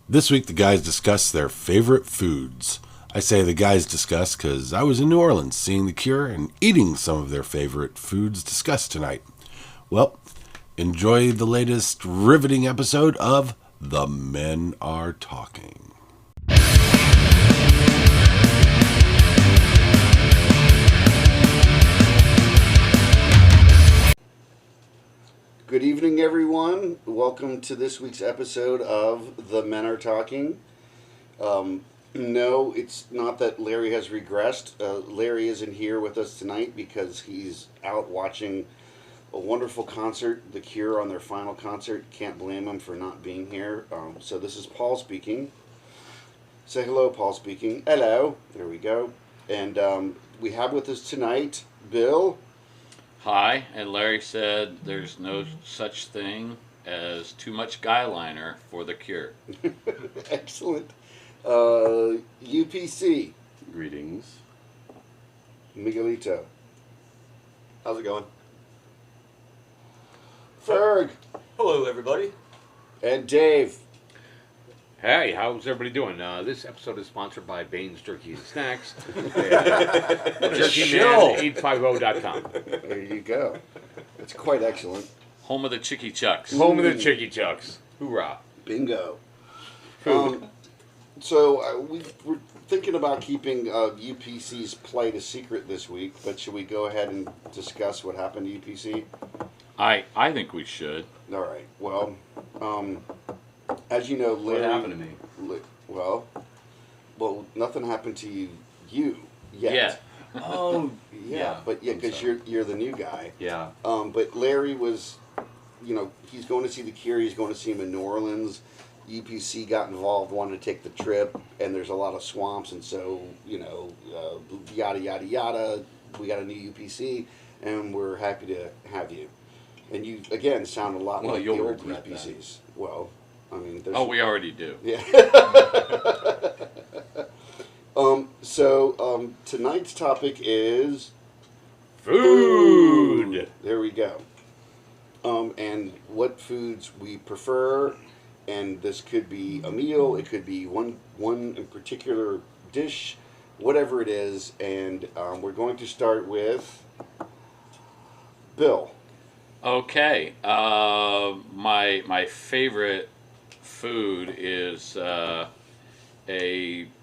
This week, the guys discuss their favorite foods. I say the guys discuss because I was in New Orleans seeing The Cure and eating some of their favorite foods discussed tonight. Well, enjoy the latest riveting episode of The Men Are Talking. Good evening, everyone. Welcome to this week's episode of The Men Are Talking. No, it's not that Larry has regressed. Larry isn't here with us tonight because he's out watching a wonderful concert, The Cure, on their final concert. Can't blame him for not being here. So this is Paul speaking. Say hello, Paul speaking. Hello. There we go. And we have with us tonight Bill. Hi, and Larry said there's no such thing as too much guy liner for The Cure. Excellent. UPC. Greetings. Miguelito. How's it going? Ferg. Hello, everybody. And Dave. Hey, how's everybody doing? This episode is sponsored by Bane's Jerky and Snacks. JerkyMan850.com. There you go. That's quite excellent. Home of the Chicky Chucks. Home of the Chicky Chucks. Hoorah. Bingo. Food. We're thinking about keeping UPC's plight a secret this week, but should we go ahead and discuss what happened to UPC? I think we should. All right. Well, as you know, Larry... What happened to me? Well, nothing happened to you yet. Yeah. Oh, Yeah, but because you're the new guy. Yeah. But Larry was, he's going to see The Cure. He's going to see him in New Orleans. UPC got involved, wanted to take the trip, and there's a lot of swamps, and so yada yada yada. We got a new UPC, and we're happy to have you. And you again sound a lot like the you'll old regret UPCs. Well, I mean, there's Oh, we already do. yeah. So tonight's topic is Food. There we go. And what foods we prefer, and this could be a meal, it could be one in particular dish, whatever it is, and we're going to start with Bill. Okay. My favorite food is a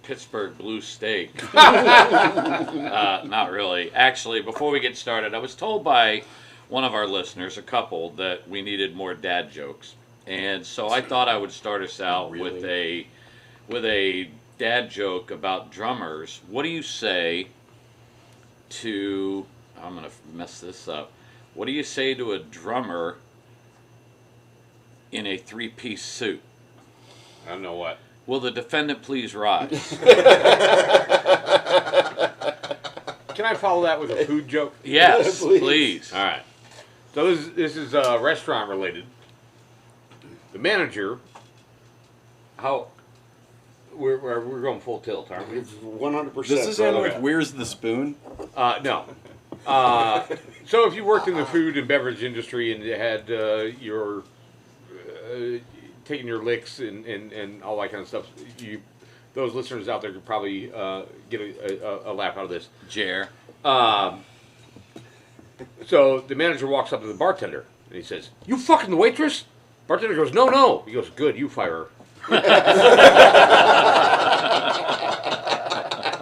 Pittsburgh blue steak. Not really. Actually, before we get started, I was told by one of our listeners, a couple, that we needed more dad jokes. And so I thought I would start us out with a dad joke about drummers. What do you say to... I'm going to mess this up. What do you say to a drummer in a three-piece suit? I don't know what. Will the defendant please rise? Can I follow that with a food joke? Yes, Please. please. All right. So this is restaurant related. The manager, we're going full tilt, aren't we? 100%. Does this end with "Where's the spoon"? No. So if you worked in the food and beverage industry and you had your taking your licks and all that kind of stuff, those listeners out there could probably get a laugh out of this. Jer. So the manager walks up to the bartender and he says, "You fucking the waitress?" Bartender goes, "No." He goes, "Good, you fire her."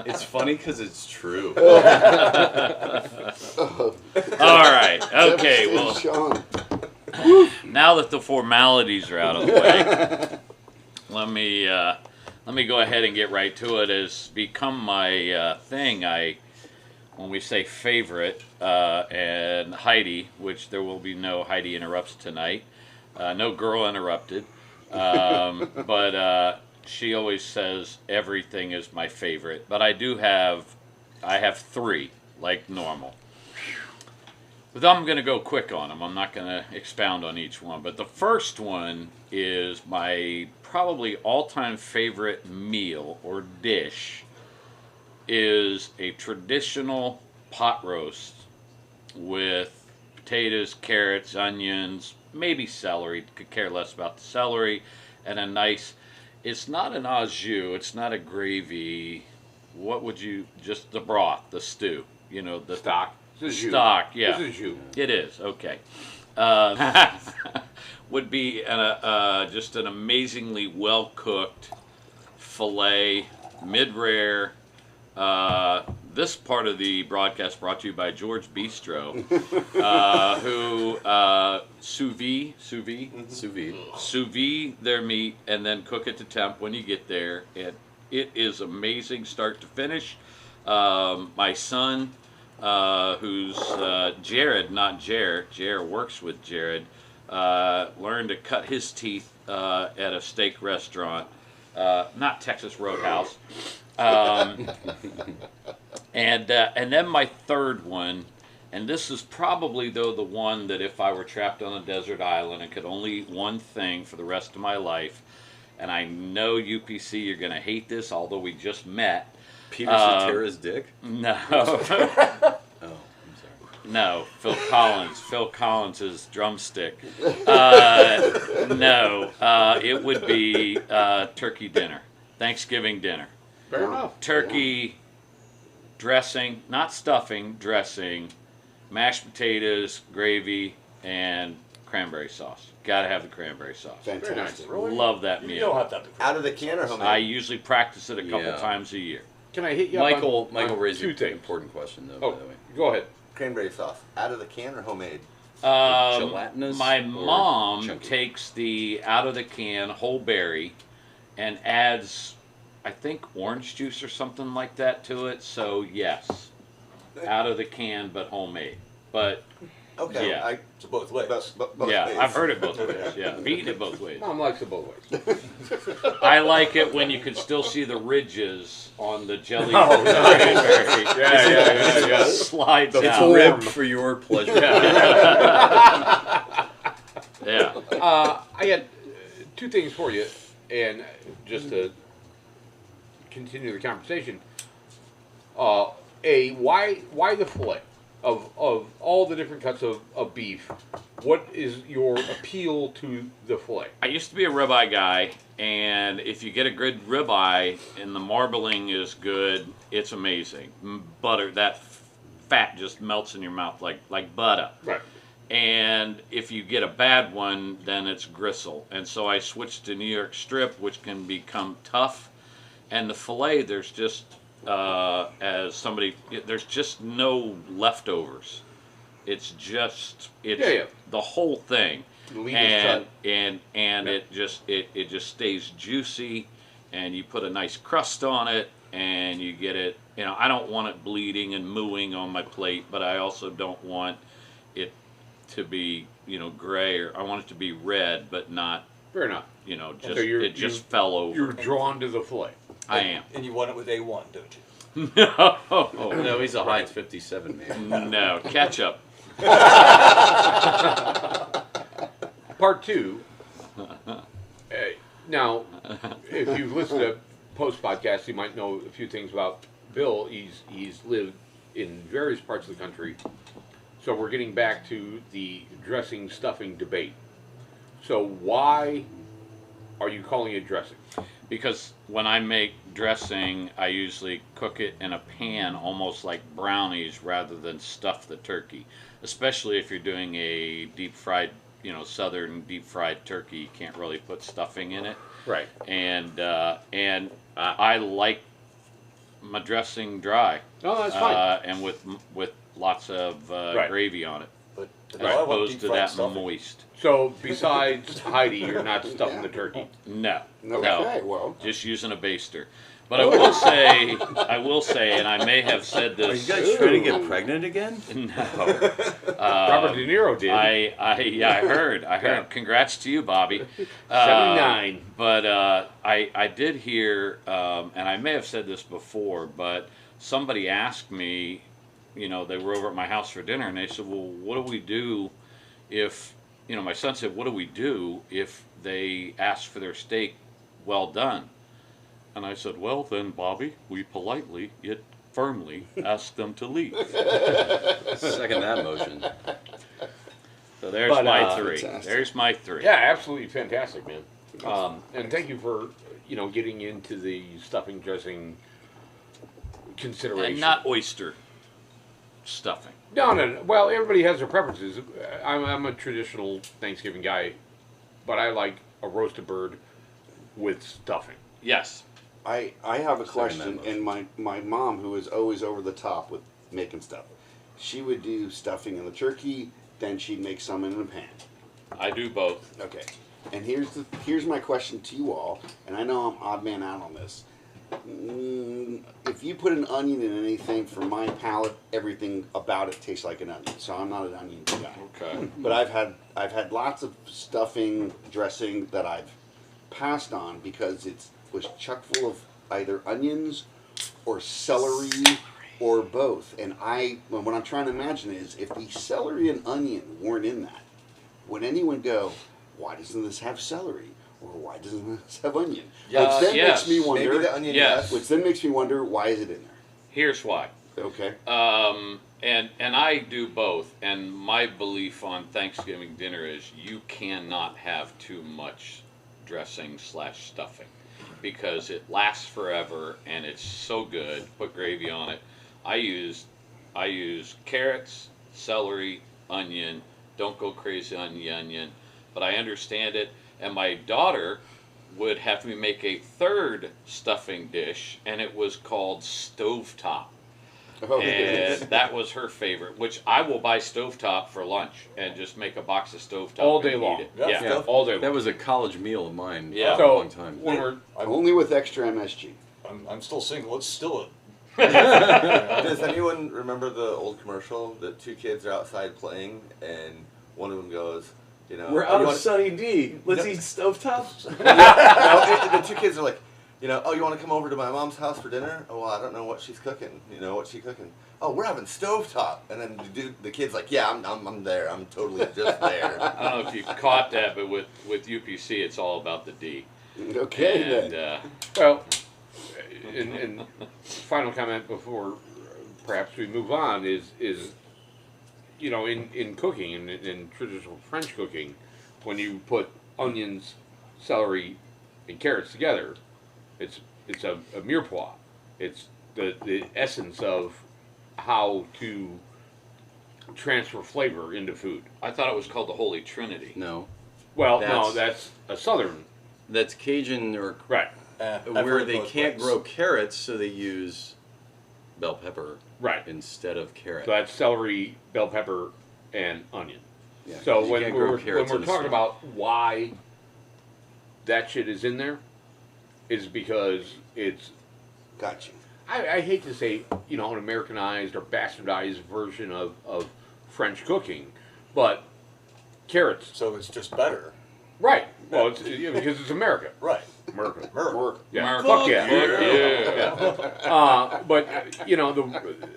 It's funny because it's true. All right. Okay. Well, Sean. now that the formalities are out of the way, let me go ahead and get right to it. It's become my thing. When we say favorite, and Heidi, which there will be no Heidi interrupts tonight, no girl interrupted, but she always says everything is my favorite. But I have three, like normal. But I'm going to go quick on them. I'm not going to expound on each one. But the first one is my probably all-time favorite meal or dish is a traditional pot roast with potatoes, carrots, onions, maybe celery. Could care less about the celery, and a nice It's not an au jus. It's not a gravy. What would you? Just the broth, the stew. You know, the Stock. This is you. stock. Yeah, This is you. it is. Okay. Would be just an amazingly well cooked filet, mid rare. This part of the broadcast brought to you by George Bistro, who sous vide their meat and then cook it to temp when you get there. And it is amazing start to finish. My son, who's Jared, not Jer. Jer works with Jared. Learned to cut his teeth at a steak restaurant, not Texas Roadhouse. And then my third one, and this is probably though the one that if I were trapped on a desert island and could only eat one thing for the rest of my life, and I know UPC you're gonna hate this, although we just met. Peter Cetera's dick? No. Oh, I'm sorry. No, Phil Collins. Phil Collins' drumstick. No, it would be turkey dinner, Thanksgiving dinner. Fair enough. Turkey, dressing, not stuffing, dressing, mashed potatoes, gravy, and cranberry sauce. Gotta have the cranberry sauce. Fantastic. Really? Love that You meal. don't have that before. Out of the can or homemade? I usually practice it a couple Yeah. times a year. Can I hit you up Michael on raised two an things? important question, though, Oh, by the way. go ahead. Cranberry sauce. Out of the can or homemade? Gelatinous My or mom chunky? takes the out of the can whole berry and adds, I think, orange juice or something like that to it. So yes, out of the can but homemade. But Okay. Yeah. So both ways. Both yeah, ways. I've heard it both ways. Yeah, I've eaten it both ways. Mom likes it both ways. I like it when you can still see the ridges on the jelly. Oh, cranberry. Yeah. Slides It's out. ribbed for your pleasure. Yeah. I got two things for you, and just to continue the conversation. Why the fillet of all the different cuts of beef? What is your appeal to the fillet? I used to be a ribeye guy, and if you get a good ribeye and the marbling is good, it's amazing. Butter, that fat just melts in your mouth like butter. Right. And if you get a bad one, then it's gristle. And so I switched to New York strip, which can become tough. And the fillet, there's just there's just no leftovers. It's just the whole thing, The leanest cut. and it just stays juicy, and you put a nice crust on it, and you get it. You know, I don't want it bleeding and mooing on my plate, but I also don't want it to be gray, or I want it to be red, but not Fair enough. just So it just fell over. You're drawn to the fillet. I am. And you want it with A1, don't you? No, No, he's a Heinz 57 man. no ketchup. Part two. Now, if you've listened to post podcasts, you might know a few things about Bill. He's lived in various parts of the country, so we're getting back to the dressing stuffing debate. So why are you calling it dressing? Because when I make dressing, I usually cook it in a pan, almost like brownies, rather than stuff the turkey. Especially if you're doing a deep fried, southern deep fried turkey, you can't really put stuffing in it. Right. And I like my dressing dry. Oh, that's fine. And with lots of Right. gravy on it, But as I want opposed deep to fried that stuffing. moist. So besides Heidi, you're not stuffing the turkey. No, Okay, no. well. Just using a baster. But I will say, and I may have said Are this. you guys trying to get pregnant again? No. Robert De Niro did. I heard. Yeah. Congrats to you, Bobby. 79. But I did hear, and I may have said this before, but somebody asked me, they were over at my house for dinner, and they said, well, what do we do if, my son said, what do we do if they ask for their steak well done? And I said, well, then, Bobby, we politely yet firmly ask them to leave. Second that motion. So there's But, my three. fantastic. There's my three. Yeah, absolutely fantastic, man. And thank you for, getting into the stuffing dressing consideration. And not oyster stuffing. No. Well, everybody has their preferences. I'm a traditional Thanksgiving guy, but I like a roasted bird with stuffing. Yes. I have a that question, motion. and my mom, who is always over the top with making stuff, she would do stuffing in the turkey, then she'd make some in a pan. I do both. Okay, and here's my question to you all, and I know I'm odd man out on this. If you put an onion in anything, for my palate, everything about it tastes like an onion. So I'm not an onion guy. Okay. But I've had lots of stuffing dressing that I've passed on because it was chock full of either onions or celery or both. And what I'm trying to imagine is if the celery and onion weren't in that, would anyone go, why doesn't this have celery? Or why doesn't this have onion? Yeah, Which then yes. makes me wonder. Maybe the onion, Yes. yes. Which then makes me wonder, why is it in Here's why. there? Okay. And I do both. And my belief on Thanksgiving dinner is you cannot have too much dressing / stuffing because it lasts forever and it's so good. Put gravy on it. I use carrots, celery, onion. Don't go crazy on the onion, but I understand it. And my daughter would have me make a third stuffing dish, and it was called stovetop. Oh, And that was her favorite, which I will buy stovetop for lunch and just make a box of stovetop All and day eat long. it. Yeah. Yeah. Yeah. All day long. That was a college meal of mine Yeah. for a So long time. when we're Only with extra MSG. I'm still single. It's still Does anyone remember the old commercial that two kids are outside playing and one of them goes, We're "Oh, out you of wanna-" Sunny D. Let's No. eat stovetops. No, the two kids are like, "Oh, you want to come over to my mom's house for dinner? Oh, well, I don't know what she's cooking. What's she cooking? Oh, we're having stovetop." And then the kid's like, "Yeah, I'm there. I'm totally just there." I don't know if you caught that, but with UPC, it's all about the D. Okay, And then. well, and final comment before perhaps we move on is in cooking in traditional French cooking, when you put onions, celery, and carrots together, it's a mirepoix. It's the essence of how to transfer flavor into food. I thought it was called the Holy Trinity. No, Well, That's- no, that's a southern. that's Cajun or Right. where they can't grow carrots, so they use bell pepper Right. instead of carrot. So that's celery, bell pepper, and onion. Yeah, So 'cause you when can't grow we're carrots in a talking stew. about why that shit is in there, is because it's, Gotcha. I hate to say, an Americanized or bastardized version of French cooking, but carrots. so it's just better. Right. Well, it's because it's America. Right. America. Work. Yeah. America. Fuck yeah. Yeah. But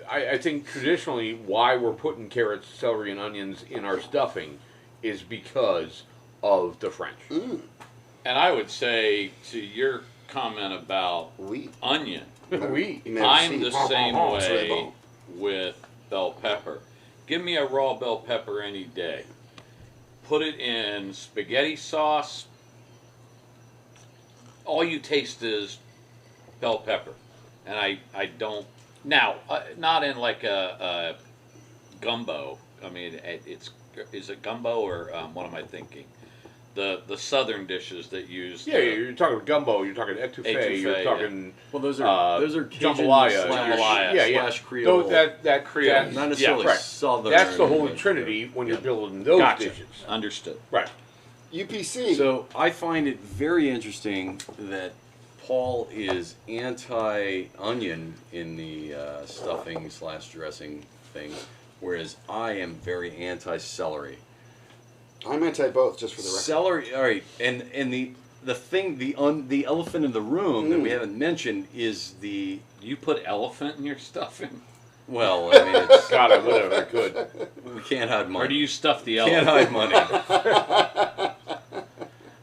I think traditionally why we're putting carrots, celery, and onions in our stuffing is because of the French. And I would say to your comment about Oui. onion, We. I'm the same Très way bon. with bell pepper. Give me a raw bell pepper any day. Put it in spaghetti sauce. All you taste is bell pepper. And I don't... Now, not in like a gumbo. I mean, is it gumbo or what am I thinking? The southern dishes that use... Yeah, you're talking gumbo, you're talking etouffee, you're Etouffee, talking Well, those are Cajun jambalaya, Jambalaya. slash Creole. that Creole. that's- Not necessarily correct. southern. That's the Holy but- Trinity when you're building those Gotcha. dishes. Understood. Right. UPC. So I find it very interesting that Paul is anti-onion in the stuffing / dressing thing, whereas I am very anti-celery. I'm anti both, just for the record. Celery, all right, and the thing, the elephant in the room that we haven't mentioned is the You put elephant in your stuffing? well, I mean, it's, God, I would have. I could. we can't hide money. Or do you stuff the Can't elephant? hide money.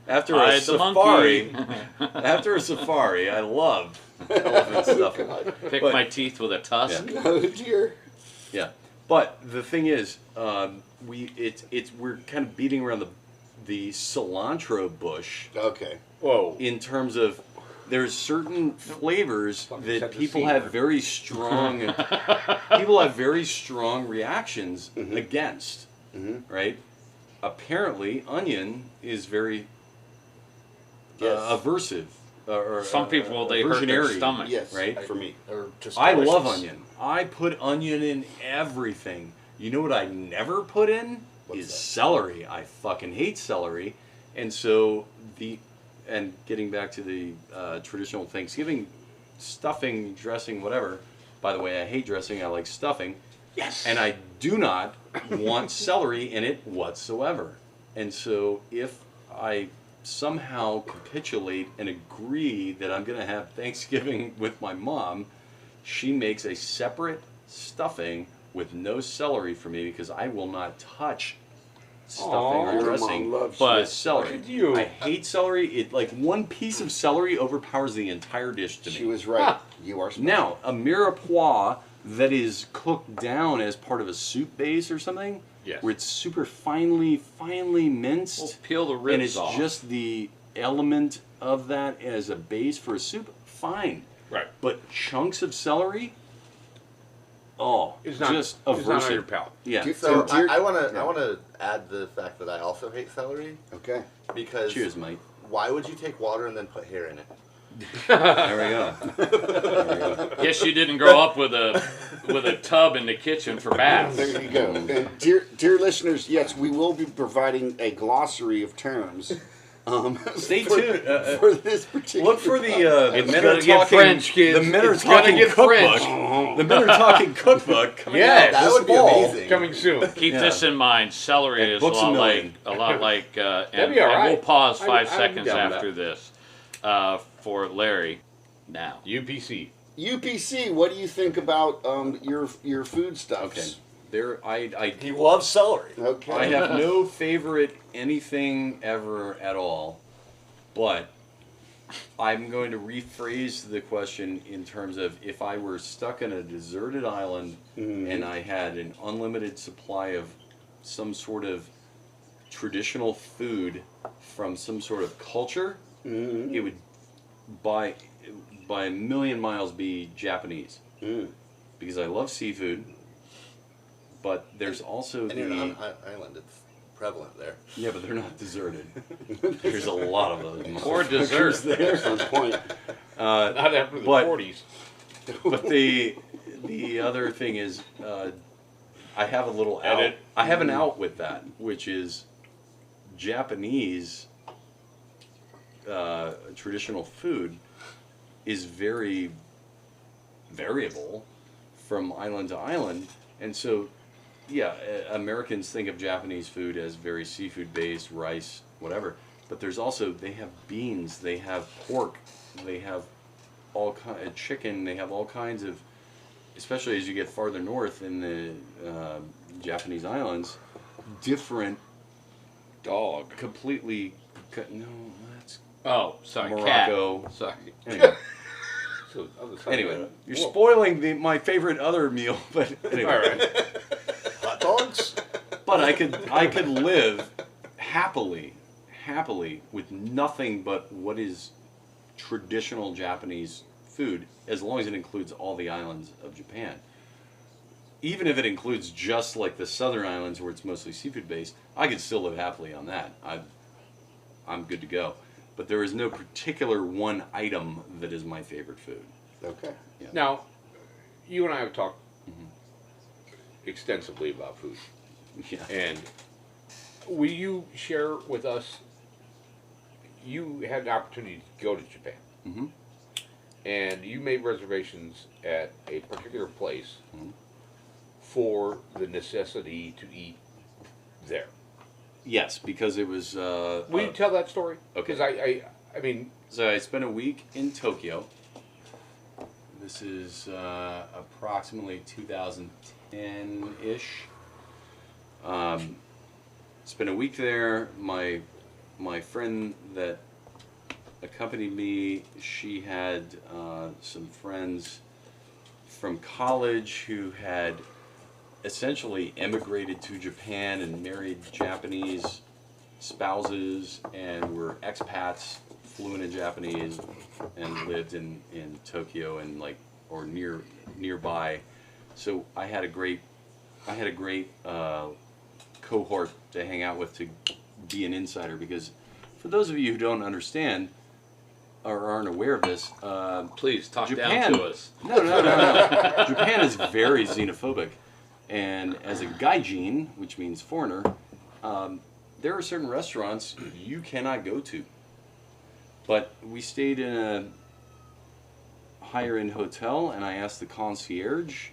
After a Hide the safari, monkey. after a safari, I love elephant stuffing. Pick But- my teeth with a tusk? Yeah. Oh dear. Yeah, but the thing is, we're kind of beating around the cilantro bush Okay. Whoa. in terms of there's certain flavors Fucking that set the people scene have here. very strong reactions against, right? Apparently, onion is very Yes. aversive. Or Some people, they hurt their aversionary, stomach. Yes, right? for me. Or just I love delicious. onion. I put onion in everything. You know what I never put in? What's is that? celery. I fucking hate celery. And so and getting back to the traditional Thanksgiving stuffing, dressing, whatever. By the way, I hate dressing. I like stuffing. Yes. And I do not want celery in it whatsoever. And so if I somehow capitulate and agree that I'm going to have Thanksgiving with my mom, she makes a separate stuffing with no celery for me because I will not touch stuffing Aw, or your dressing mom loves But- with celery. Look at you. I hate celery. It like one piece of celery overpowers the entire dish to me. She was right. You are special. Now, a mirepoix that is cooked down as part of a soup base or something, Yes. where it's super finely minced, We'll peel the and ribs it's off. just the element of that as a base for a soup, fine. Right. But chunks of celery, It's not just It's not on aversive. your palate. Yeah. So Dear- I want to yeah. I want to add the fact that I also hate celery Okay. because Cheers, mate. why would you take water and then put hair in it? There we go. There we go. Guess you didn't grow up with a tub in the kitchen for baths. There you go. And dear listeners, yes, we will be providing a glossary of terms. Stay for- tuned. for this particular. Look for the It's Men gonna Are get Talking French, kids. The Men Are It's gonna Talking get Cookbook. French. The Men Are Talking Cookbook coming Yes. out That this would be fall. amazing. Coming soon. Keep Yeah. this in mind. Celery And is books a million. a lot like, and, be all and right. we'll pause 5 I'd be seconds down with after this for Larry. Now, UPC. UPC, what do you think about your foodstuffs? Okay. There, He loves celery. Okay. I have no favorite anything ever at all, but I'm going to rephrase the question in terms of if I were stuck on a deserted island and I had an unlimited supply of some sort of traditional food from some sort of culture, it would by a million miles be Japanese. Because I love seafood, but there's also And you're on the an island. It's prevalent there. yeah, but they're not deserted. There's a lot of those. or dessert. Excellent point. Not after the but- 40s. But the other thing is, I have a little out. Edit. I have an out with that, which is Japanese traditional food is very variable from island to island, and so yeah, Americans think of Japanese food as very seafood based, rice, whatever. But there's also they have beans, they have pork, they have all kind of chicken, they have all kinds of, especially as you get farther north in the Japanese islands, different, Dog. completely. No, that's Oh, sorry. Morocco. Cat. Sorry. anyway. So, other side Anyway, of you're the world. spoiling my favorite other meal, but anyway. All right. Hot dogs? But I could live happily with nothing but what is traditional Japanese food, as long as it includes all the islands of Japan. Even if it includes just like the southern islands where it's mostly seafood based, I could still live happily on that. I'm good to go. But there is no particular one item that is my favorite food. Okay. Now, you and I have talked extensively about food. Yeah. And will you share with us, you had the opportunity to go to Japan. Mm-hmm. And you made reservations at a particular place Mhm. for the necessity to eat there. Yes, because it was. Will you tell that story? Okay. Because I mean, So I spent a week in Tokyo. This is approximately 2010-ish. Spent a week there. My friend that accompanied me, she had some friends from college who had essentially emigrated to Japan and married Japanese spouses and were expats fluent in Japanese and lived in Tokyo and like or nearby, so I had a great cohort to hang out with to be an insider. Because for those of you who don't understand or aren't aware of this, Please talk Japan, down to us. No. Japan is very xenophobic, and as a gaijin, which means foreigner, there are certain restaurants you cannot go to. But we stayed in a higher-end hotel, and I asked the concierge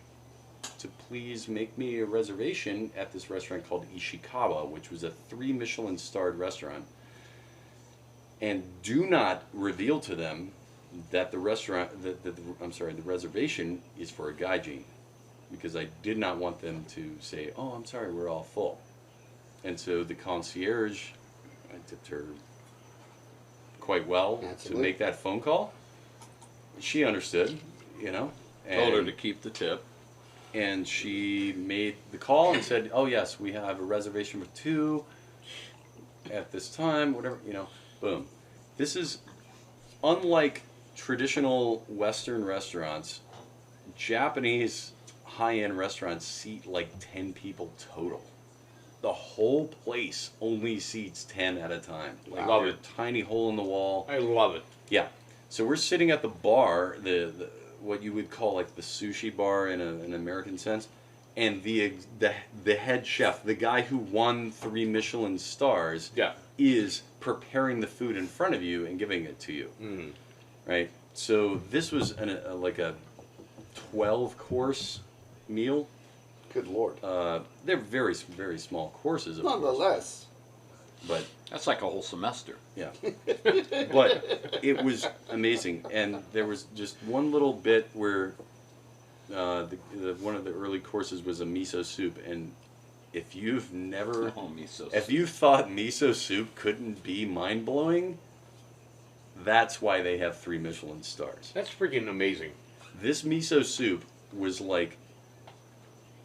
to please make me a reservation at this restaurant called Ishikawa, which was a 3 Michelin starred restaurant. And do not reveal to them that the reservation is for a gaijin, because I did not want them to say, "Oh, I'm sorry, we're all full." And so the concierge, I tipped her quite well to make that phone call. She understood, you know. Told her to keep the tip. And she made the call and said, "Oh yes, we have a reservation for 2 at this time, whatever, you know." Boom. This is unlike traditional Western restaurants. Japanese high-end restaurants seat like 10 people total. The whole place only seats 10 at a time. Like Love a it. tiny hole in the wall. I love it. Yeah. So we're sitting at the bar, the what you would call like the sushi bar in an American sense, and the head chef, the guy who won 3 Michelin stars, Yeah. is preparing the food in front of you and giving it to you. Mm. Right. So this was like a 12-course meal. Good Lord. They're very very small courses, of course, Nonetheless. but That's like a whole semester. yeah. But it was amazing, and there was just one little bit where one of the early courses was a miso soup, and if you've never, Oh, miso. if you thought miso soup couldn't be mind blowing, that's why they have 3 Michelin stars. That's freaking amazing. This miso soup was like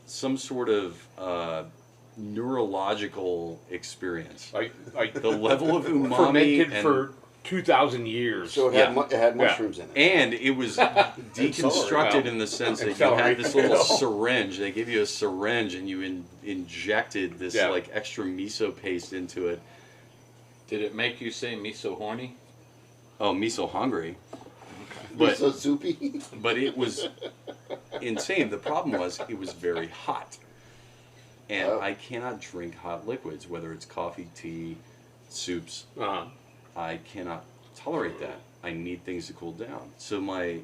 some sort of neurological experience. Like The level of umami fermented and, for 2,000 years. So it had, it had mushrooms in it. and it was deconstructed Wow. in the sense that you Accelerate. had this little syringe. They give you a syringe and you injected this Yeah. like extra miso paste into it. Did it make you say miso horny? Oh, miso hungry. But, But so soupy. but it was insane. The problem was it was very hot. And Oh. I cannot drink hot liquids, whether it's coffee, tea, soups. Uh-huh. I cannot tolerate that. I need things to cool down. So my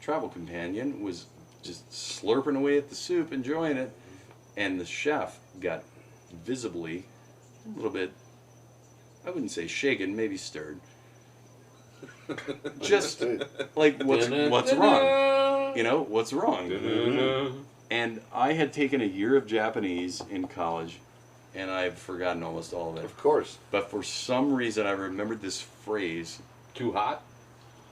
travel companion was just slurping away at the soup, enjoying it. And the chef got visibly a little bit, I wouldn't say shaken, maybe stirred. Just like, what's wrong? You know, what's wrong? And I had taken a year of Japanese in college, and I've forgotten almost all of it. Of course. But for some reason, I remembered this phrase, Too hot?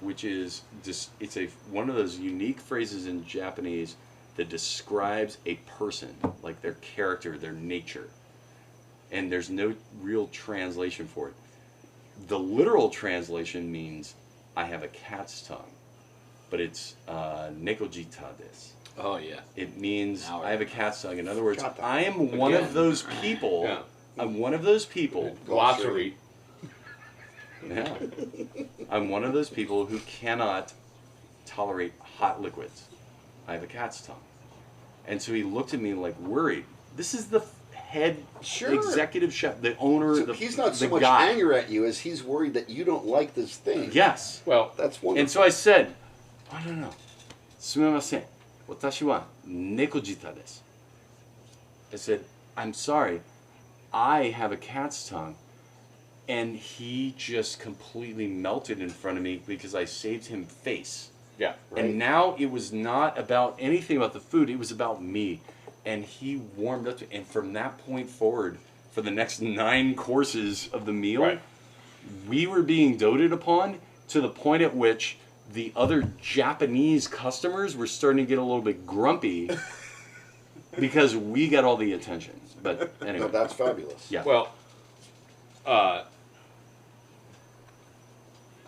which is just, it's one of those unique phrases in Japanese that describes a person, like their character, their nature. And there's no real translation for it. The literal translation means, I have a cat's tongue, but it's nekojita desu. Oh, yeah. It means Now I have a cat's tongue. In other words, Got that. I am one of those people. Yeah. I'm one of those people. Glossary. Yeah. I'm one of those people who cannot tolerate hot liquids. I have a cat's tongue. And so he looked at me like worried. This is the head Sure. executive chef, the owner, So the he's not so the much guy. anger at you as he's worried that you don't like this thing. Yes. Well, That's wonderful. And so I said, "Oh, no. Sumimasen. Watashi wa nekojita desu." I said, "I'm sorry. I have a cat's tongue." And he just completely melted in front of me because I saved him face. yeah. Right. And now it was not about anything about the food, it was about me. And he warmed up to, and from that point forward, for the next 9 courses of the meal, Right. we were being doted upon to the point at which the other Japanese customers were starting to get a little bit grumpy because we got all the attention. But anyway, No, that's fabulous. yeah. Well,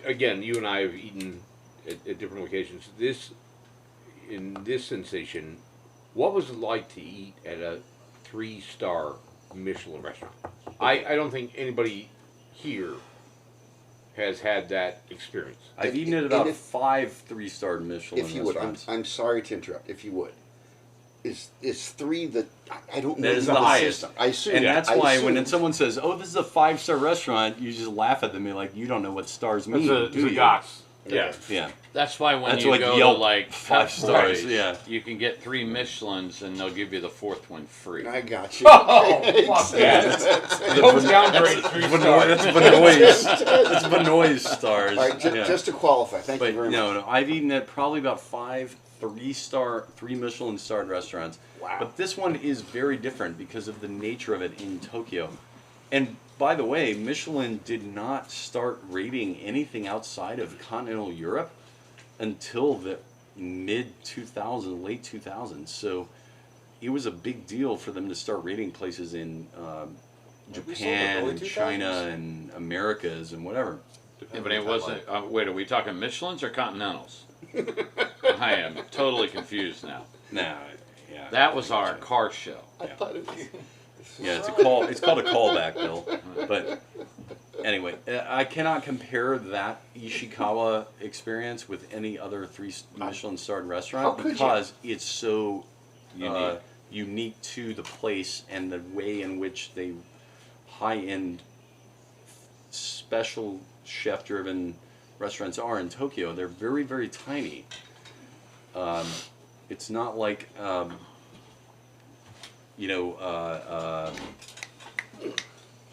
again, you and I have eaten at different locations. In this sensation, what was it like to eat at a 3-star Michelin restaurant? I don't think anybody here has had that experience. I've eaten at about 5 3-star Michelin If you would, restaurants. I'm sorry to interrupt. If you would, is 3 the? I don't know. That is the the highest. system. I assume, And that's I why assume. when someone says, "Oh, this is a 5-star restaurant," you just laugh at them. You're like, "You don't know what stars mean, It's do a you?" Goss. Yeah. Yeah. That's why when That's you like go Yelp to like 5 Pep stars, Boys, yeah. you can get 3 Michelins and they'll give you the 4th one free. I got you. Oh, fuck that. Don't downgrade 3 stars. That's Vinoy's. That's Vinoy's stars. All right, Yeah. just to qualify, thank you But very much. no, I've eaten at probably about 5 3 Michelin starred restaurants. Wow. But this one is very different because of the nature of it in Tokyo. And by the way, Michelin did not start rating anything outside of continental Europe until the late 2000s. So it was a big deal for them to start rating places in Japan early and 2000s? China and Americas and whatever. Yeah, but it wasn't. Wait, are we talking Michelins or Continentals? I am totally confused now. Nah, yeah. That was our car show. I thought it was. Yeah, it's a call. It's called a callback, Bill. But anyway, I cannot compare that Ishikawa experience with any other 3 Michelin starred restaurant How could you? because it's so Unique. unique to the place and the way in which they high-end, special chef-driven restaurants are in Tokyo. They're very, very tiny. It's not like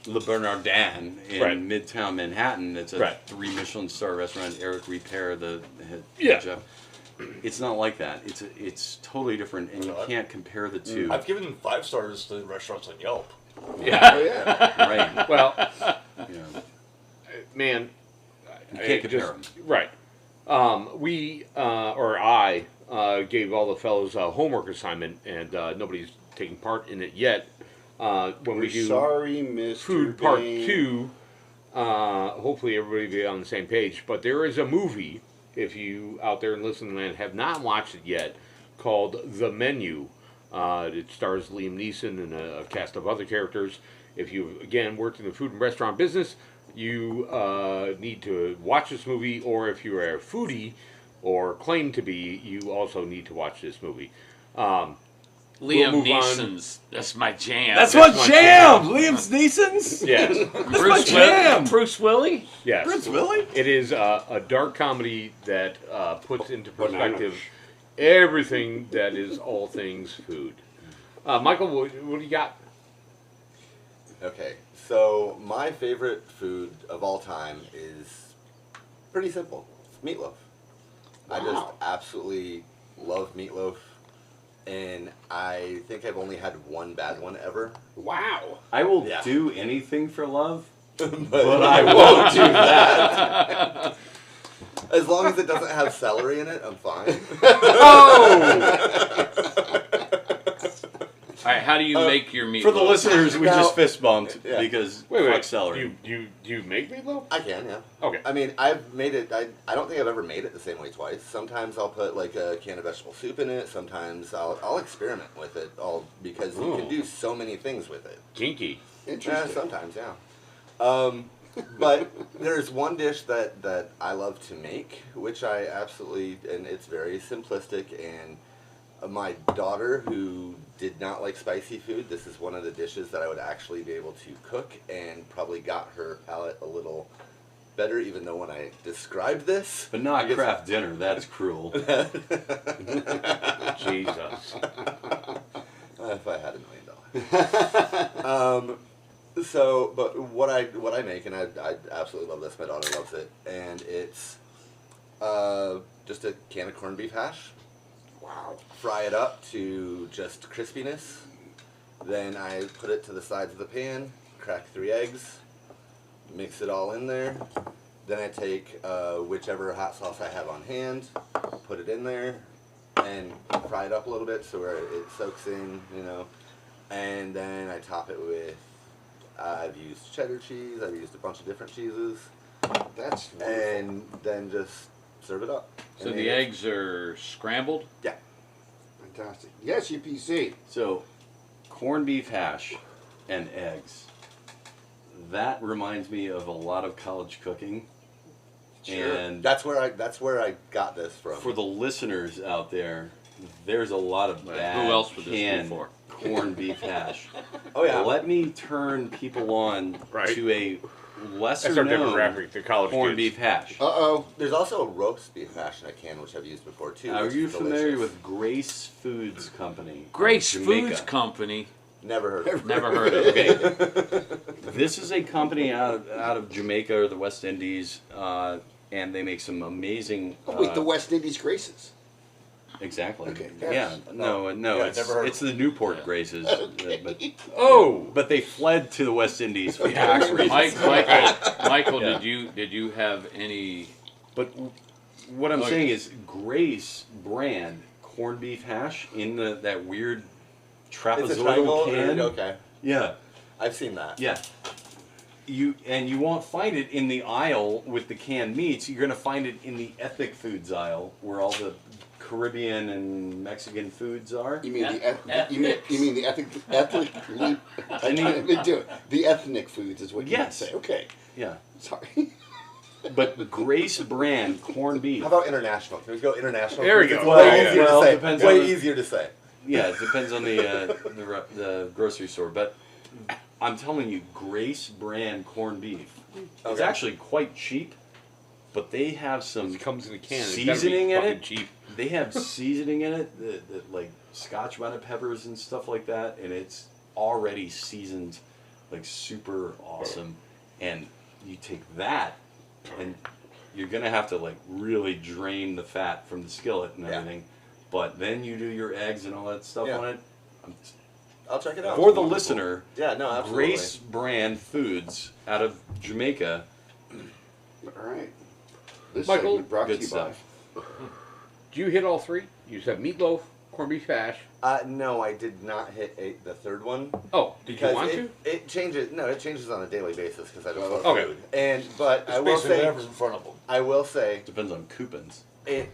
Le Bernardin in Right. Midtown Manhattan. It's a Right. 3 Michelin star restaurant. Eric Repair, the head Yeah. chef. It's not like that. It's totally different, and you No, can't compare the two. I've given 5 stars to restaurants on Yelp. Yeah. Oh, yeah. Right? Well, Yeah. man, You can't compare them. Right. I gave all the fellows a homework assignment, and nobody's taking part in it yet. When we We're do sorry, Mr. food part Bain. 2, hopefully everybody will be on the same page. But there is a movie, if you out there in listening land have not watched it yet, called The Menu. It stars Liam Neeson and a cast of other characters. If you've, again, worked in the food and restaurant business, you need to watch this movie, or if you're a foodie or claim to be, you also need to watch this movie. Liam move on. Neeson's. That's my jam. That's That's my my jam! Liam's Neeson's? Yes, Bruce, jam. Bruce Willie. yes. Prince Willie? It is a dark comedy that puts into perspective everything that is all things food. Michael, what do you got? Okay, so my favorite food of all time is pretty simple. It's meatloaf. I just Wow. absolutely love meatloaf, and I think I've only had one bad one ever. Wow. I will Yeah. do anything for love, but but I won't do that. As long as it doesn't have celery in it, I'm fine. All right, how do you make your meatloaf? For the listeners, we Now- just fist bumped Yeah. because Wait, fuck celery. Do you make meatloaf? I can, yeah. Okay. I mean, I've made it. I don't think I've ever made it the same way twice. Sometimes I'll put like a can of vegetable soup in it. Sometimes I'll experiment with it all because you can Ooh. do so many things with it. Kinky. Yeah, Interesting. sometimes, yeah. But there's one dish that I love to make, which I absolutely, and it's very simplistic. And my daughter, who did not like spicy food, this is one of the dishes that I would actually be able to cook, and probably got her palate a little better, even though when I described this, But not I guess- craft dinner. That's cruel. Jesus. If I had $1 million. So, but what I make, and I absolutely love this. My daughter loves it, and it's just a can of corned beef hash. Wow. Fry it up to just crispiness. Then I put it to the sides of the pan. Crack 3 eggs. Mix it all in there. Then I take whichever hot sauce I have on hand, put it in there, and fry it up a little bit so where it soaks in, you know. And then I top it with, I've used cheddar cheese, I've used a bunch of different cheeses. That's wonderful. and then just serve it up. So And the then- eggs are scrambled? Yeah. Fantastic. Yes, UPC. So, corned beef hash and eggs. That reminds me of a lot of college cooking. Sure. And That's where I got this from. for the listeners out there, there's a lot of bad Who else would this be canned for? corned beef hash. Oh yeah. Let me turn people on Right. to a lesser That's our known demographic, the college corned kids. beef hash. Uh-oh. There's also a roast beef hash in a can, which I've used before too. Are which you is familiar delicious. with Grace Foods Company? of Grace Jamaica? Foods Company. Never heard of it. Never heard of it. Okay. This is a company out of Jamaica or the West Indies, and they make some amazing. Oh, wait, the West Indies Graces. Exactly. Okay. Yeah. Yes. No. Yeah, It's, never heard of it's the Newport Graces, but they fled to the West Indies for tax reasons. Michael, Yeah. did you have any? But what I'm Okay. saying is Grace brand corned beef hash in that weird It's a trapezoidal triangle. can. Okay. Yeah. I've seen that. Yeah. You won't find it in the aisle with the canned meats. You're gonna find it in the ethnic foods aisle where all the Caribbean and Mexican foods are. You mean you mean the ethnically? I mean- didn't do it. The ethnic foods is what you Yes. say. Okay. Yeah. Sorry. But Grace brand corned beef. How about international? Can we go international? There we It's go. way Well, easier well, to say. depends Way on- easier to say. Yeah, it depends on the grocery store, but I'm telling you, Grace brand corned beef. It's Okay. actually quite cheap, but they have some It comes in a can. seasoning in it. Cheap. They have seasoning in it, that like Scotch bonnet peppers and stuff like that, and it's already seasoned, like super awesome. And you take that, and you're gonna have to like really drain the fat from the skillet and Yeah. everything. But then you do your eggs and all that stuff Yeah. on it. I'll check it out. For the listener, Yeah, no, absolutely. Grace brand foods out of Jamaica. All right. This Michael, segment brought to good you stuff. Do you hit all three? You just have meatloaf, corned beef hash. No, I did not hit the third one. Oh, did Because you want to? it changes. No, it changes on a daily basis because I don't love Okay. food. But It's I will basically say, whatever's in front of them. I will say Depends on coupons. it.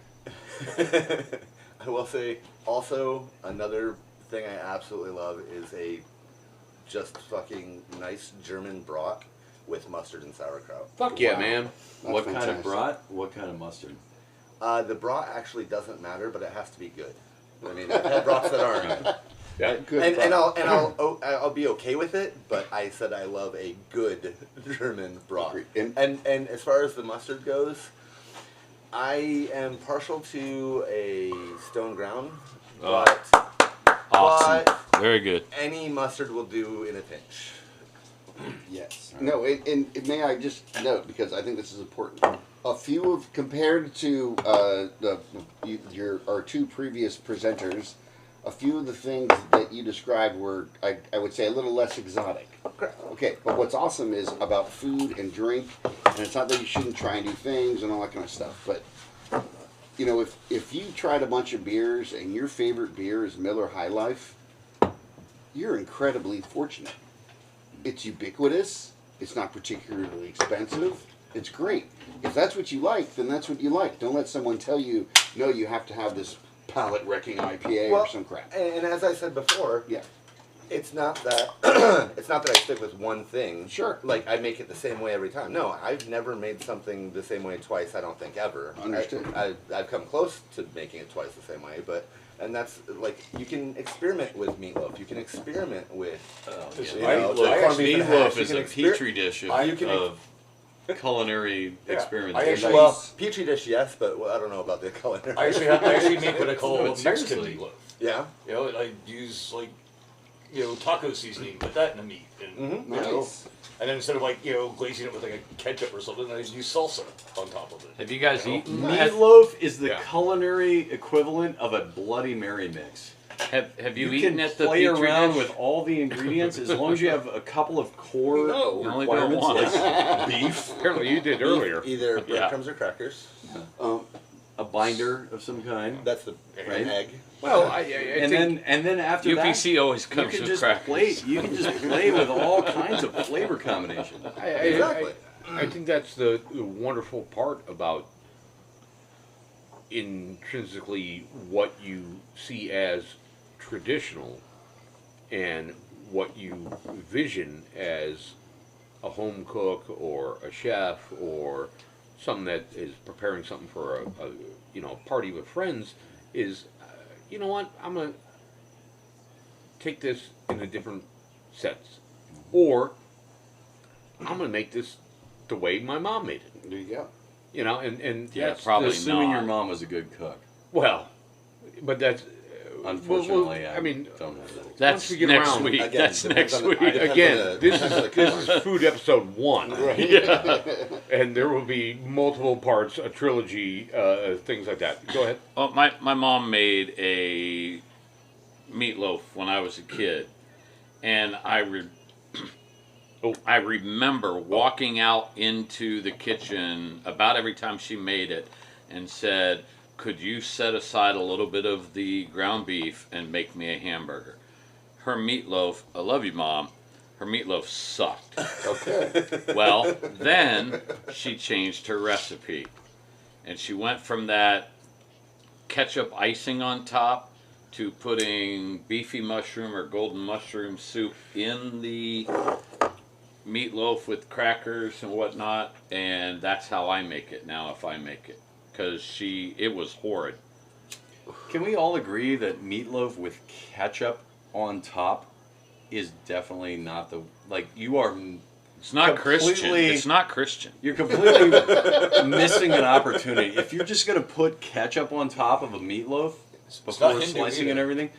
I will say also another thing I absolutely love is a just fucking nice German brat with mustard and sauerkraut. Fuck yeah, Wow. man. That's What kind of fantastic. brat? What kind of mustard? The brat actually doesn't matter, but it has to be good. I mean, I've had brats that aren't. Yeah. Good. And brat. I'll be okay with it, but I said I love a good German brat. Agreed. And as far as the mustard goes, I am partial to a stone ground, Oh. but Awesome. Very good. any mustard will do in a pinch. Yes. No, and may I just note, because I think this is important. A few of, compared to our two previous presenters, a few of the things that you described were, I would say, a little less exotic. Okay, but what's awesome is about food and drink, and it's not that you shouldn't try new things and all that kind of stuff, but you know, if you tried a bunch of beers and your favorite beer is Miller High Life, you're incredibly fortunate. It's ubiquitous. It's not particularly expensive. It's great. If that's what you like, then that's what you like. Don't let someone tell you, no, you have to have this palate-wrecking IPA or some crap. And as I said before, Yeah. it's not that it's not that I stick with one thing. Sure. Like I make it the same way every time. No, I've never made something the same way twice. I don't think ever. Understood. I've come close to making it twice the same way, but and that's like you can experiment with meatloaf. You can experiment with. Just- you know, I corned beef and hash. Meatloaf You is can a exper- petri dish You can of culinary Yeah, experiments. I actually- Well, petri dish, yes, but I don't know about the culinary. I actually make what I call No, Mexican seriously. meatloaf. Yeah. You know, I use like, taco seasoning, put that in the meat, and Nice. and then instead of glazing it with like a ketchup or something, I use salsa on top of it. Have you guys eaten? Have, Meatloaf is the Yeah. culinary equivalent of a Bloody Mary mix. have you You eaten can at the play Petri around dish? with all the ingredients as long as you have a couple of core No, you only do it requirements once. like beef, Apparently you did earlier. Either Yeah. breadcrumbs or crackers. a binder of some kind, That's the Right. an egg. Well, I and think then after UPC always that, you comes can with just crackers. play. You can just play with all kinds of flavor combinations. I, Exactly. I think that's the wonderful part about intrinsically what you see as traditional and what you vision as a home cook or a chef or someone that is preparing something for a party with friends is, you know what, I'm gonna take this in a different sense, or I'm gonna make this the way my mom made it. There you go. And Yeah, that's probably the- Assuming not. your mom was a good cook. well, but that's Unfortunately, I mean, don't have that. That's once we get next around- week. Again, That's depends next on the- week. depends on again, the- this depends on the is cook. food episode 1, Yeah. and there will be multiple parts, a trilogy, things like that. Go ahead. Well, my mom made a meatloaf when I was a kid, and I remember walking out into the kitchen about every time she made it and said, "Could you set aside a little bit of the ground beef and make me a hamburger?" Her meatloaf, I love you, Mom. Her meatloaf sucked. Okay. Well, then she changed her recipe, and she went from that ketchup icing on top to putting beefy mushroom or golden mushroom soup in the meatloaf with crackers and whatnot, and that's how I make it now if I make it, because it was horrid. Can we all agree that meatloaf with ketchup on top is definitely not you are It's not Christian. Completely- It's not Christian. you're completely missing an opportunity. If you're just gonna put ketchup on top of a meatloaf before not Hindu slicing either. and everything,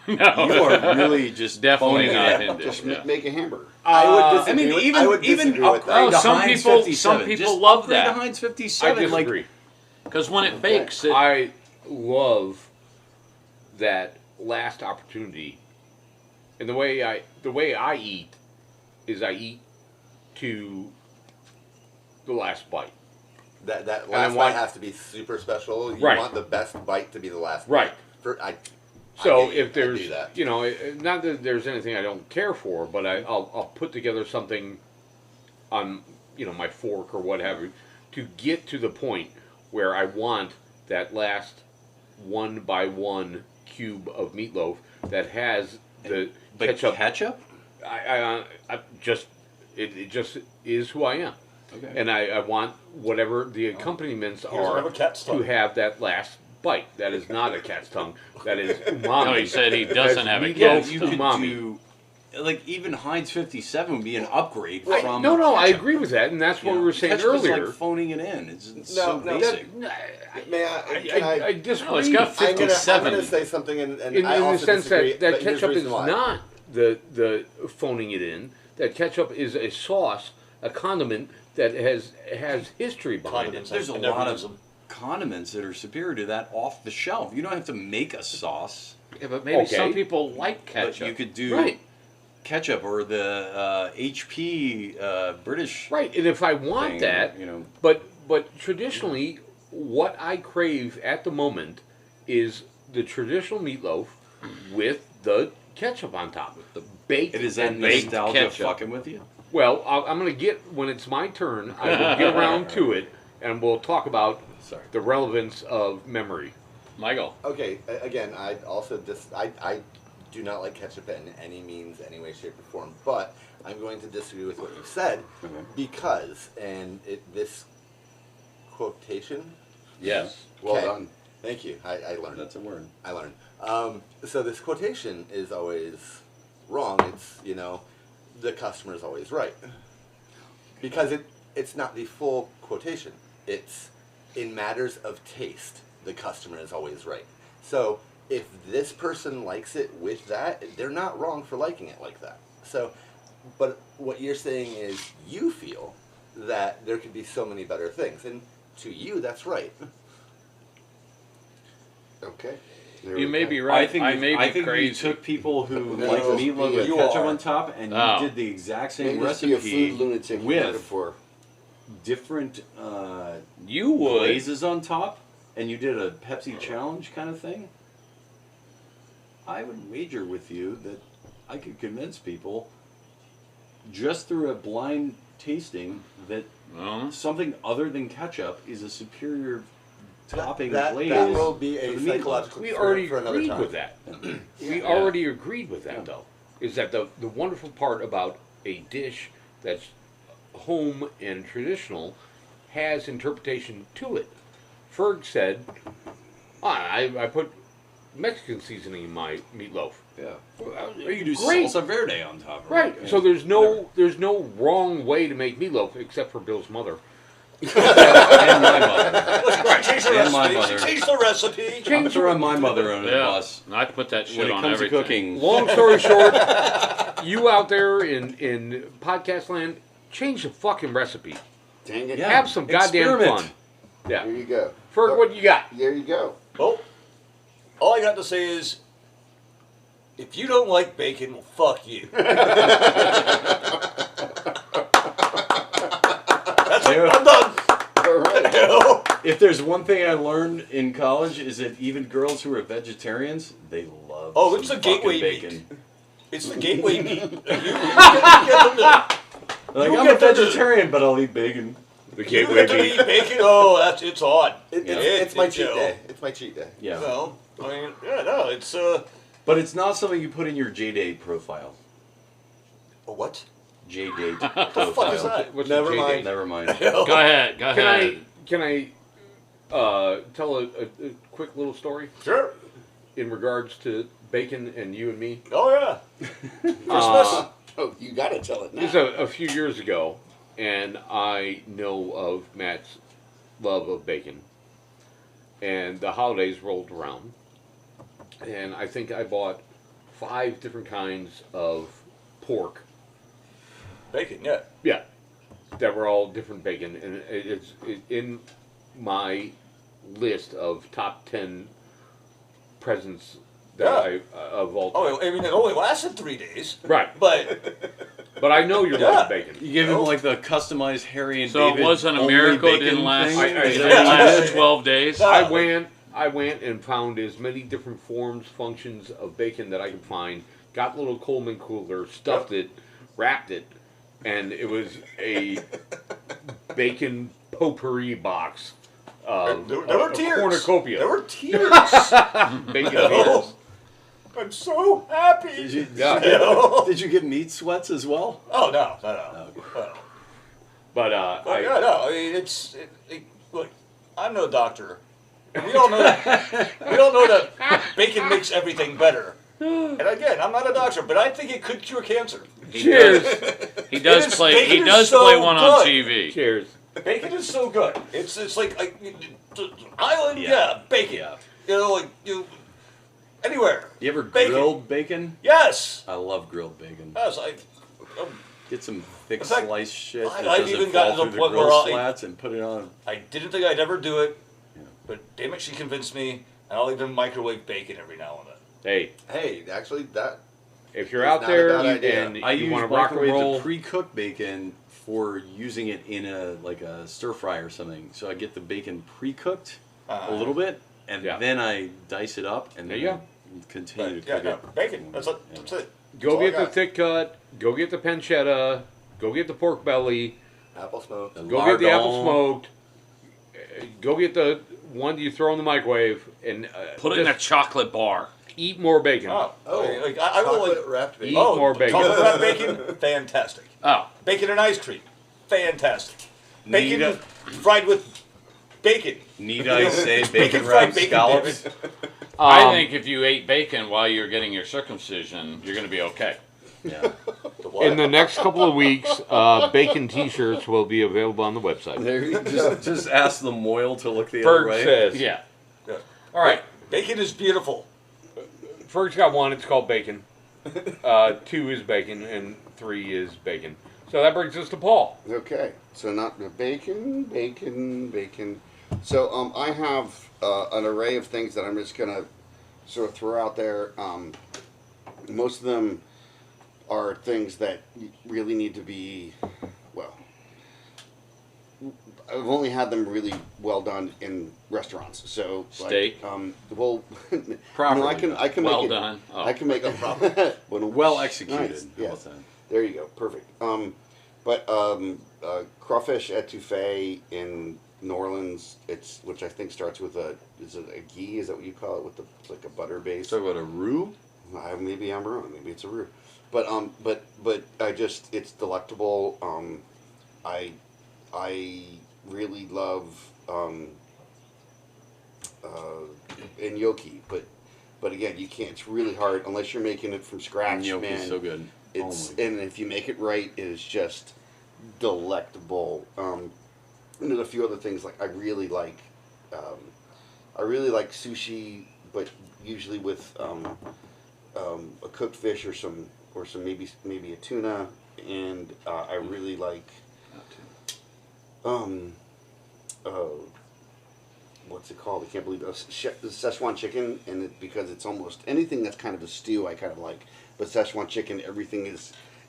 No, you are really just definitely phoning not it in. Hindu. Just Yeah. make a hamburger. I would I disagree. mean, with, I would even disagree with upgrade Oh, to some Heinz people- 57. some people Just love upgrade that. to Heinz I 57. disagree. Because when it bakes, it I love that last opportunity, and the way I eat is I eat to the last bite. that then last why- bite has to be super special. You Right. want the best bite to be the last. Right. Bite. So I if there's, do that. not that there's anything I don't care for, but I'll put together something on, my fork or what have you, to get to the point where I want that last 1 by 1 cube of meatloaf that has the But ketchup. ketchup? I just it just is who I am, Okay. and I want whatever the accompaniments Here's are another cat's to tongue. have that last bite. That is not a cat's tongue. That is umami. No, he said he doesn't have a Meatloaf cat's you tongue. could umami. do, even Heinz 57 would be an upgrade I- from. no, I ketchup. agree with that, and that's You what know, we were saying ketchup is earlier. like phoning it in. It's No, so no, basic. May I? I disagree. No, it's got I'm 57. gonna say something, and in I the also sense disagree, that but here's the ketchup is reason why. not the phoning it in. That ketchup is a sauce, a condiment that has history behind Condiments. There's a I never lot use of them. condiments that are superior to that off the shelf. You don't have to make a sauce, Yeah, but maybe Okay. some people like ketchup. but you could do Right. ketchup or the HP British it. Right, and if I want thing, that, but traditionally, what I crave at the moment is the traditional meatloaf with the ketchup on top, the baked. It is that and baked nostalgia ketchup. fucking with you? Well, I'm going to get, when it's my turn, I will get around to it, and we'll talk about Sorry. the relevance of memory. Michael. Okay, again, I also I do not like ketchup in any means, any way, shape, or form. But I'm going to disagree with what you said Okay. because, this quotation. Yes. Well Okay. done. Thank you. I learned. That's a word. I learned. So this quotation is always wrong. It's the customer is always right because it's not the full quotation. It's in matters of taste, the customer is always right. So if this person likes it with that, they're not wrong for liking it like that. So, but what you're saying is you feel that there could be so many better things, and to you, that's right. Okay. There You we may go. be right. I may be I think crazy. you took people who No, like meatloaf with you ketchup are. on top, and Oh. you did the exact Maybe same just be a recipe food lunatic you with heard it for. different You would. glazes on top, and you did a Pepsi challenge kind of thing. I would wager with you that I could convince people just through a blind tasting that Well, something other than ketchup is a superior topping that glaze. will be a for the meatloaf. psychological We for- already for another agreed time. with that. We already agreed with that, though. Is that the wonderful part about a dish that's home and traditional has interpretation to it. Ferg said, I put Mexican seasoning in my meatloaf. Yeah. Well, Or you do great. salsa verde on top of it. Right. Yeah. So there's Whatever. no wrong way to make meatloaf except for Bill's mother. And my mother. Change the And my recipe. mother. Change the recipe. I'm throwing my mother under the yeah. bus. I put that shit When it on comes everything. to cooking, Long story short, you out there in podcast land, change the fucking recipe. Dang it. Yeah. Have some goddamn Experiment. fun. Yeah. There you go. Ferg, what you got? There you go. Well, all I got to say is, if you don't like bacon, well, fuck you. That's it. I'm done. All right. You know? if there's one thing I learned in college is that even girls who are vegetarians, they love Oh, it's some the gateway fucking meat. bacon. It's the gateway meat. You get them to- Like, You I'm get a them to- vegetarian, but I'll eat bacon. The you gateway get to meat. eat bacon. Oh, it's on. It's my cheat you know, day. It's my cheat day. Yeah. Well, I mean, yeah, no, it's But it's not something you put in your J-Date profile. a what? J-Date What the fuck is profile. that? What's Never the mind. J-date? Never mind. Go ahead. Go ahead. Can I tell a quick little story Sure. in regards to bacon and you and me? Oh yeah. Christmas. Oh, you got to tell it now. This was a few years ago, and I know of Matt's love of bacon. And the holidays rolled around, and I think I bought 5 different kinds of pork. Bacon. Yeah. Yeah, that were all different bacon, and it's in my list of top 10 presents that Yeah. I of all time. Oh, I mean, it only lasted 3 days. Right, But but I know you Yeah. love bacon. You give him like the customized Harry and So David it wasn't a only miracle. It bacon didn't last. thing? I- It Is didn't that what you last did? 12 days. I went and found as many different forms, functions of bacon that I could find. Got a little Coleman cooler, stuffed it, wrapped it, and it was a bacon potpourri box. there were a tears. cornucopia. There were tears. Bacon No. tears. I'm so happy. Did you, Yeah. You know? did you get meat sweats as well? Oh no. No. But Oh, yeah, no. I mean, look. I'm no doctor. We all know that. We all know that bacon makes everything better. And again, I'm not a doctor, but I think it could cure cancer. cheers, He does It is- play. bacon He is does so play one on good. TV. cheers. Bacon is so good. It's like island, Yeah. yeah, bacon. Yeah. You know, like you anywhere. You ever Bacon. grilled bacon? Yes. I love grilled bacon. Yes. Get some thick In fact, sliced shit that I've doesn't even fall gotten to through the the point grill where slats and put it on. I didn't think I'd ever do it, Yeah. but damn it, she convinced me, and I'll even microwave bacon every now and then. Hey, Hey, actually, that if you're It's out not a there bad idea. and I you use want to rock and microwave roll, the pre-cooked bacon for using it in a stir fry or something. So I get the bacon pre-cooked a little bit, and Yeah. then I dice it up, and There then you go. continue But, to yeah, cook no, it. bacon. That's it. Yeah. That's it. go That's all I get the got. thick cut, go get the pancetta, go get the pork belly, apple smoke. The go get the apple lardon. smoked, go get the one you throw in the microwave, and Put it in a just chocolate bar. eat more bacon. Oh, Oh, like, I will like. chocolate wrapped bacon. Eat Oh, more bacon. Chocolate wrapped bacon, fantastic. Oh, Bacon and ice cream, fantastic. Bacon Need fried with bacon. Need I say bacon fried wrapped bacon, scallops? damn it. I think if you ate bacon while you're getting your circumcision, you're going to be okay. Yeah. The what? In the next couple of weeks, bacon T-shirts will be available on the website. There you just ask the moil to look the other Ferg way. says, Yeah. Yeah. All right. Bacon is beautiful. Ferg's got one. It's called bacon. 2 is bacon, and 3 is bacon. So that brings us to Paul. Okay, so not the bacon. So I have an array of things that I'm just gonna sort of throw out there. Most of them are things that really need to be, well, I've only had them really well done in restaurants. So Steak? like, well, Properly no, I can Well make it. done. Oh. I can make it properly. well, Well executed. Nice, How yes. about that? There you go. Perfect. But crawfish etouffee in New Orleans, which I think starts with is it a ghee? Is that what you call it? With like a butter base. Talk about a roux. Maybe I'm wrong. Maybe it's a roux. But it's delectable. I really love gnocchi, but again, you can't. It's really hard unless you're making it from scratch, Gnocchi's man. so good. And if you make it right, it is just delectable. And there's a few other things like I really like sushi, but usually with a cooked fish or some maybe a tuna, and I really like what's it called? I can't believe it. The Szechuan chicken, and because it's almost anything that's kind of a stew, I kind of like. But Szechuan chicken, everything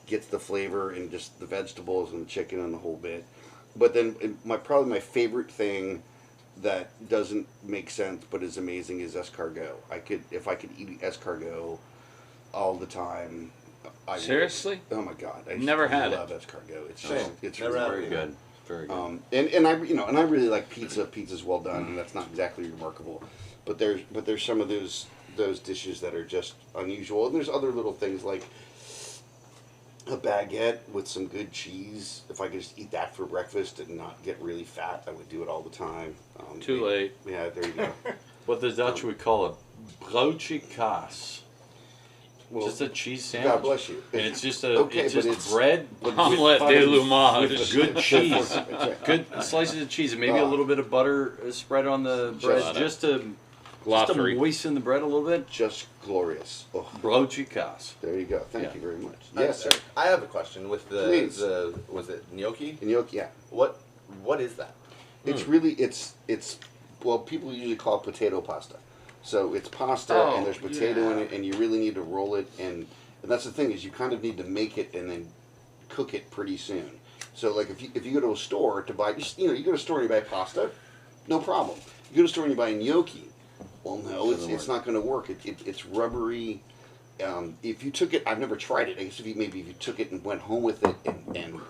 gets the flavor and just the vegetables and the chicken and the whole bit. But then probably my favorite thing that doesn't make sense but is amazing is escargot. If I could eat escargot all the time. Seriously? Oh my God! I Never had love escargot. It's Same. it's Never really had Very it. good. Very good. and I really like pizza. Pizza's well done, and that's not exactly remarkable. But there's some of those dishes that are just unusual, and there's other little things like a baguette with some good cheese. If I could just eat that for breakfast and not get really fat, I would do it all the time. Too late. Yeah, there you go. What the Dutch would call a broodje kaas. Well, Just a cheese sandwich. God bless you. And it's just Okay, it's but just it's- bread with Omelette de with Lumage. good cheese, That's right. good slices of cheese, and maybe a little bit of butter spread on the bread, Butter. just to Glossary. moisten the bread a little bit. Just glorious. Oh, Broodje kaas. there you go. Thank Yeah. you very much. Yes, sir. I have a question with Please. was it gnocchi? And you, yeah. What is that? It's really it's well, people usually call it potato pasta. So it's pasta Oh, and there's potato in yeah. it, and you really need to roll it, and that's the thing is you kind of need to make it and then cook it pretty soon. So like if you go to a store to buy, you go to a store and you buy pasta, no problem. You go to a store and you buy gnocchi, well no, it's not going to work. It's rubbery. If you took it, I've never tried it. I guess if you took it and went home with it and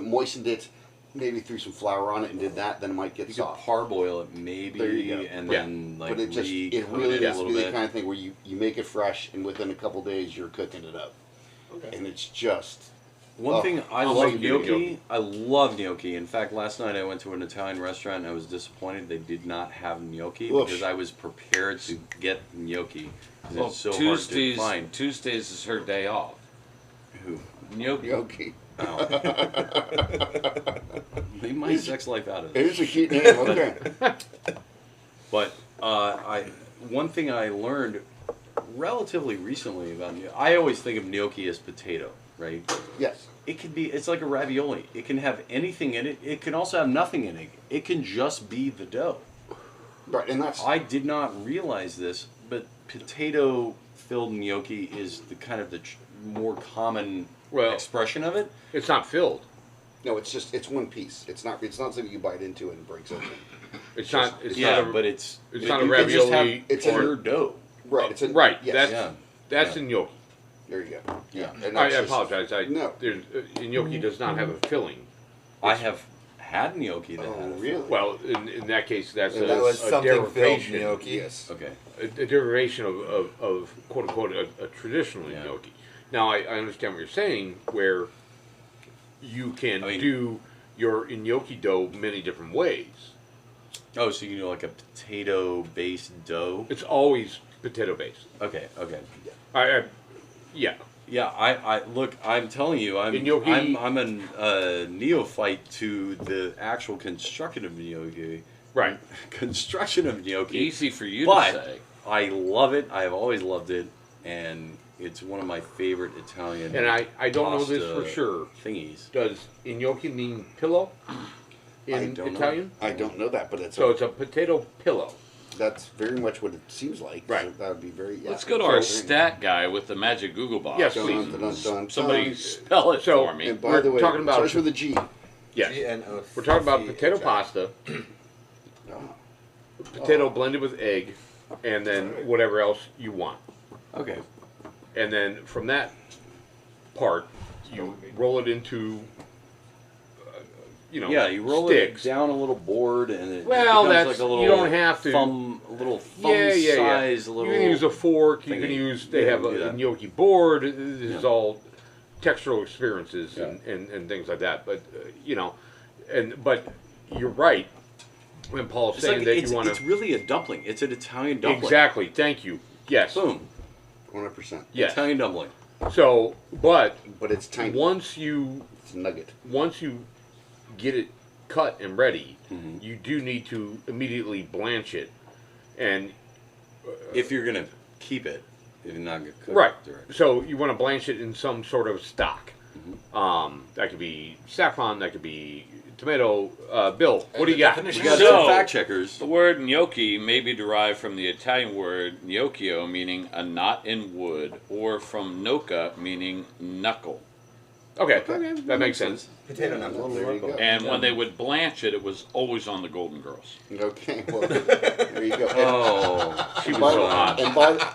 moistened it, maybe threw some flour on it and did that, then it might get You could soft. parboil it maybe, There you go. and Yeah. then like But it recoat really it a needs to little be the bit. kind of thing where you make it fresh and within a couple days you're cooking it up. Okay. And it's just One thing I I'll love make you gnocchi. I love gnocchi. In fact, last night I went to an Italian restaurant and I was disappointed they did not have gnocchi Oof. because I was prepared to get gnocchi because Well, it's so Tuesdays, hard to find. Tuesdays is her day off. Who? Gnocchi. gnocchi. Leave my sex life out of It it. is a cute name, okay. But one thing I learned relatively recently about gnocchi, I always think of gnocchi as potato, right? Yes. It could be, it's like a ravioli. It can have anything in it. It can also have nothing in it. It can just be the dough. Right, and that's I did not realize this, but potato-filled gnocchi is the kind of the more common expression of it. It's not filled. no, it's one piece. It's not something you bite into and it breaks open. It's not. It's Yeah, not a, but it's not a you can just have ravioli It's a- pure dough. Right, it's a right. Yes. That's Yeah. a gnocchi. There you go. Yeah. And I that's just- apologize. No. There's, gnocchi does not have a filling. I have had gnocchi that Oh, had a really? Well, in that case, that's And a, That was a something filled derivation. gnocchi. Yes. Okay. A derivation of quote unquote a traditional Yeah. gnocchi. Now I understand what you're saying, where you can do your gnocchi dough many different ways. Oh, so you know, like a potato-based dough. It's always potato based. Okay. Okay. Yeah. Yeah, I look. I'm telling you, Gnocchi- I'm a neophyte to the actual construction of gnocchi. Right. Construction of gnocchi. Easy for you But to say. I love it. I have always loved it, and it's one of my favorite Italian. And I don't know this for pasta sure. Thingies. Does gnocchi mean pillow in don't know. Italian? I don't know that, but So it's a potato pillow. that's very much what it seems like. Right. So that would be very. Yeah. Let's go to our stat guy with the magic Google box. Yes, Dun, please. dun, dun, dun, Somebody dun. spell it So- for me. And by We're the way, talking about- starts with a G. Yes. G-N-O-C-C-H-I. We're talking about potato pasta, potato blended with egg, and then whatever else you want. Okay. And then from that part, you roll it into, Yeah, you roll sticks. it down a little board, and it Well, becomes that's like a little you don't have to. a little thumb size, a little. You can use a fork. You can thingy. use. They Yeah, have do a that. gnocchi board. This is Yeah. all textural experiences Yeah. and things like that. But but you're right when Paul's It's saying like, that it's, you want it's to really a dumpling. It's an Italian dumpling. exactly. Thank you. Yes. Boom. 100%. Yes. Italian dumpling. So, but But it's tiny. once you It's a nugget. get it cut and ready, Mhm. you do need to immediately blanch it, and If you're gonna keep it, if you're not gonna cook right. it. Right. So you want to blanch it in some sort of stock. Mm-hmm. That could be saffron. That could be tomato. Bill, what do you the got? definition We got So- some fact checkers. The word gnocchi may be derived from the Italian word gnocchio, meaning a knot in wood, or from gnocca, meaning knuckle. Okay, that makes sense. Potato knuckle. There you go. And when they would blanch it, it was always on the Golden Girls. Okay, well, there you go. Oh, She was By- so hot.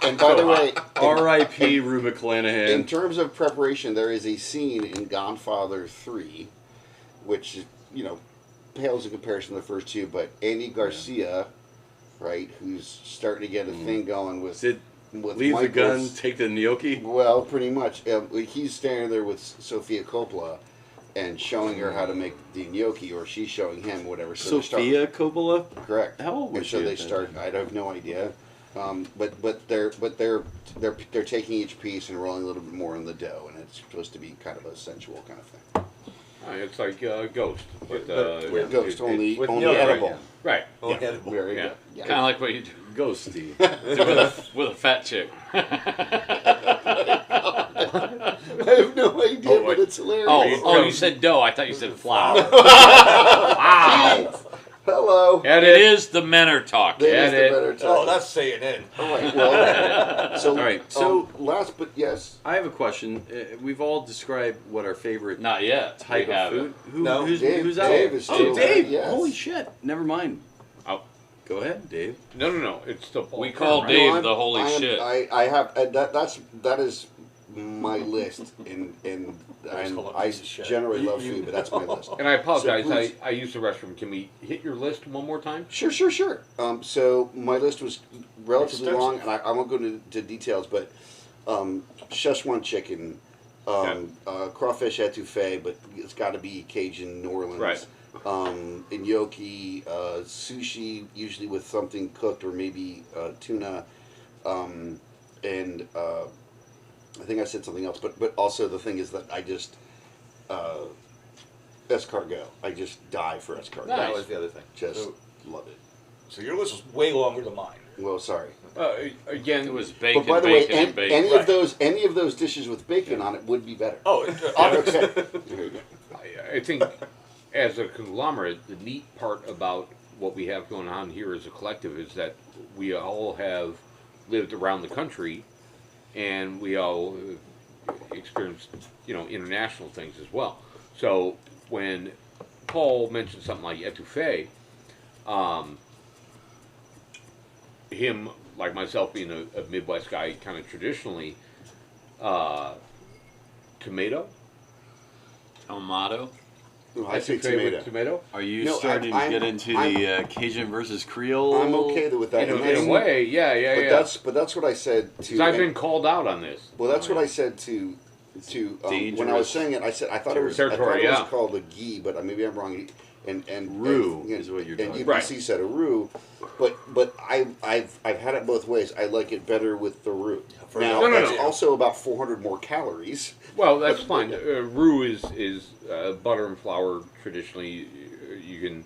And by the way, R.I.P. Rue in McClanahan. terms of preparation, there is a scene in Godfather 3, which, pales in comparison to the first two, but Andy Garcia, right, who's starting to get a thing going with, Did with leave the gun, Michael's- take the gnocchi. Well, pretty much. He's standing there with Sofia Coppola and showing her how to make the gnocchi, or she's showing him, whatever. So they start- Sophia Coppola. correct. How old was and so she they at that start. time? I have no idea. But they're taking each piece and rolling a little bit more in the dough, and it's supposed to be kind of a sensual kind of thing. It's like Ghost. But, With Ghost only with only no- edible. Right. Oh, Yeah. edible. Very Yeah. good. Yeah. Kind of like what you do Ghosty. with a fat chick. I have no idea, Oh, but wait. it's hilarious. Oh, you said dough. I thought you said flour. Wow. Hello. And It is the men are talking. That is Edit. the better Oh, time. that's saying in. All right. Well, so All right, so- last but yes, I have a question. We've all described what our favorite Not yet. type We of haven't. food. No, Who's Dave out? is Oh, still Dave! there, yes. Holy shit! Never mind. Oh. Go ahead, Dave. No. It's still Paul. We call right? Dave I'm- the holy I am- shit. I have that is my list, and I just call it I piece of shit. generally love food, but that's my list. And I apologize. So please- I used the restroom. Can we hit your list one more time? Sure. So my list was relatively Extensive. long, and I won't go into details, but Szechuan chicken, crawfish etouffee, but it's got to be Cajun, New Orleans. Right. Gnocchi, sushi, usually with something cooked or maybe tuna, and I think I said something else, but also the thing is that I just escargot. I just die for escargot. Nice. That was the other thing. Just So, love it. So your list was way longer than mine. Well, sorry. Again, It was bacon, But by the way, bacon, and bacon. any Right. of those dishes with bacon on it would be better. Oh, obviously. Okay. There you go. I think as a conglomerate, the neat part about what we have going on here as a collective is that we all have lived around the country, and we all experienced, international things as well. So when Paul mentioned something like etouffee, him, like myself, being a Midwest guy, kind of traditionally, tomato. Tomato. I say Etouffee tomato. with tomato. Are you No, starting I'm- to get into I'm- the Cajun versus Creole? I'm okay with that. In And a that's- way, yeah. But that's what I said to. 'Cause I've been called out on this. Well, that's what I said to when I was Dangerous saying it. I said I thought it was territory, was yeah. called a ghee, but maybe I'm wrong. And Roux and, is what you're and talking UPC about. said a roux, but I've had it both ways. I like it better with the roux. For Now No, that's no. also about 400 more calories. Well, that's fine. Roux is butter and flour. Traditionally, you can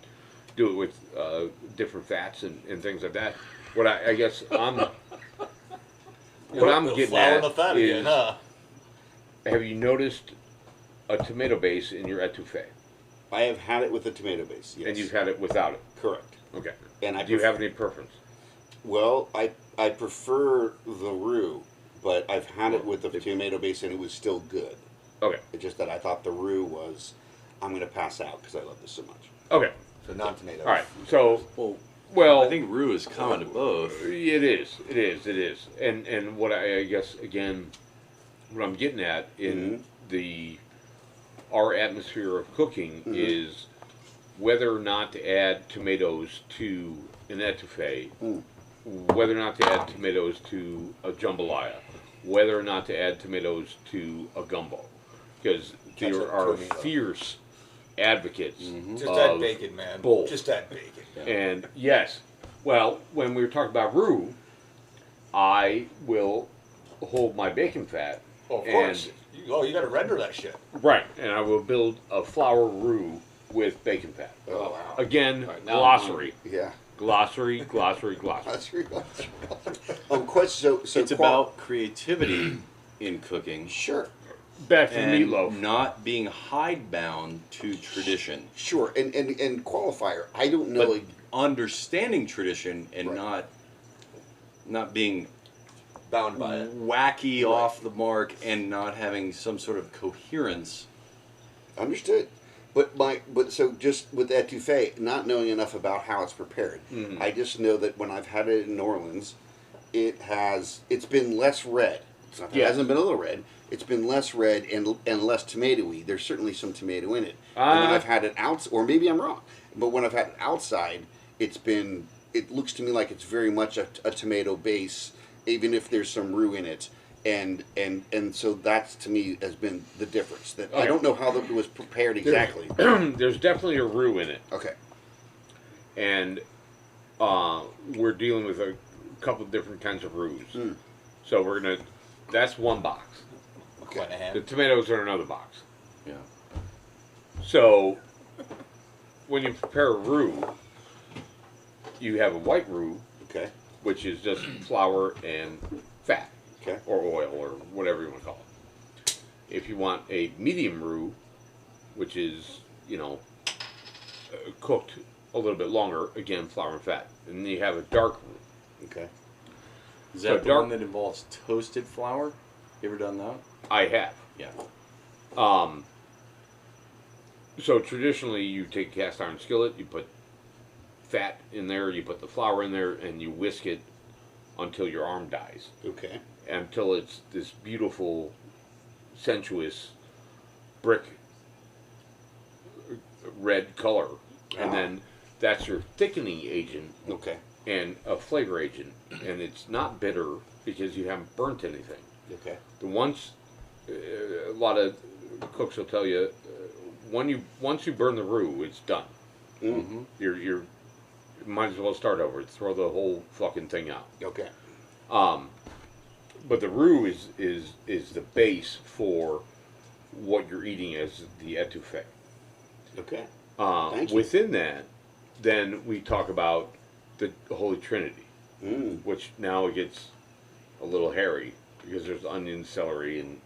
do it with different fats and things like that. What I guess what I'm getting Flour at and the fat is, again, huh? have you noticed a tomato base in your etouffee? I have had it with a tomato base. Yes, And you've had it without it. correct. Okay. And I Do you pref- have any preference? Well, I prefer the roux, but I've had it with the tomato base and it was still good. Okay. It's just that I thought the roux was, I'm going to pass out because I love this so much. Okay. So non-tomato. All right. So, Well, I think roux is common to both. it is. And what I guess again, what I'm getting at in the our atmosphere of cooking is whether or not to add tomatoes to an etouffee, whether or not to add tomatoes to a jambalaya, whether or not to add tomatoes to a gumbo, because there Ketchup, are tomato. fierce advocates Just of add bacon, man. both. Just add bacon. And yes, well, when we were talking about roux, I will hold my bacon fat. Oh, of and- course. You got to render that shit. Right, and I will build a flour roux with bacon fat. Oh, wow. Again, Right, now I'm glossary. Yeah. Glossary. That's real. Question. So It's about creativity in cooking Sure. Back to and meatloaf. not being hidebound to tradition, Sure. And qualifier. I don't know. but Like, understanding tradition and Right. not being Bound by it. wacky off the mark and not having some sort of coherence. understood. But so just with etouffee, not knowing enough about how it's prepared, I just know that when I've had it in New Orleans, it's been less red. It's not that Yes. it hasn't been a little red. It's been less red and less tomatoey. There's certainly some tomato in it. And when I've had it out, or maybe I'm wrong, but when I've had it outside, it looks to me like it's very much a tomato base, even if there's some roux in it. And so that's to me has been the difference. That I Okay. don't know how it was prepared exactly. There's definitely a roux in it, Okay. and we're dealing with a couple different kinds of roux. Mm. So that's one box. Kind of The hand. tomatoes are another box. Yeah. So when you prepare a roux, you have a white roux, Okay. which is just flour and fat. Okay. Or oil, or whatever you want to call it. If you want a medium roux, which is, cooked a little bit longer, again, flour and fat. And then you have a dark roux. Okay. Is So that the dark- one that involves toasted flour? You ever done that? I have. Yeah. So traditionally, you take a cast iron skillet, you put fat in there, you put the flour in there, and you whisk it until your arm dies. Okay. Until it's this beautiful, sensuous brick red color. And Ah. then that's your thickening agent Okay. and a flavor agent. And it's not bitter because you haven't burnt anything. Okay. The once a lot of cooks will tell you once you burn the roux, it's done. Mm. You're might as well start over. Throw the whole fucking thing out. Okay. But the roux is the base for what you're eating as the etouffee. Okay. Thank you. Within that, then we talk about the Holy Trinity, Mm. which now it gets a little hairy because there's onion, celery, and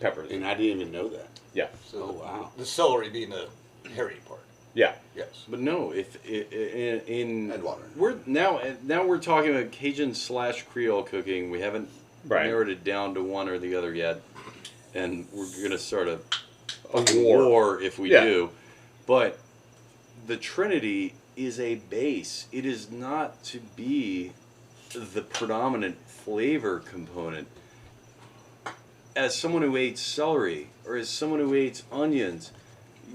peppers. And I didn't even know that. Yeah, So Oh, wow. The celery being the hairy part. yeah. Yes. But no, if in And water. we're now we're talking about Cajun / Creole cooking. We haven't Right. narrowed it down to one or the other yet, and we're gonna start a A war if we Yeah. do. But the Trinity is a base. It is not to be the predominant flavor component. As someone who eats celery or as someone who eats onions,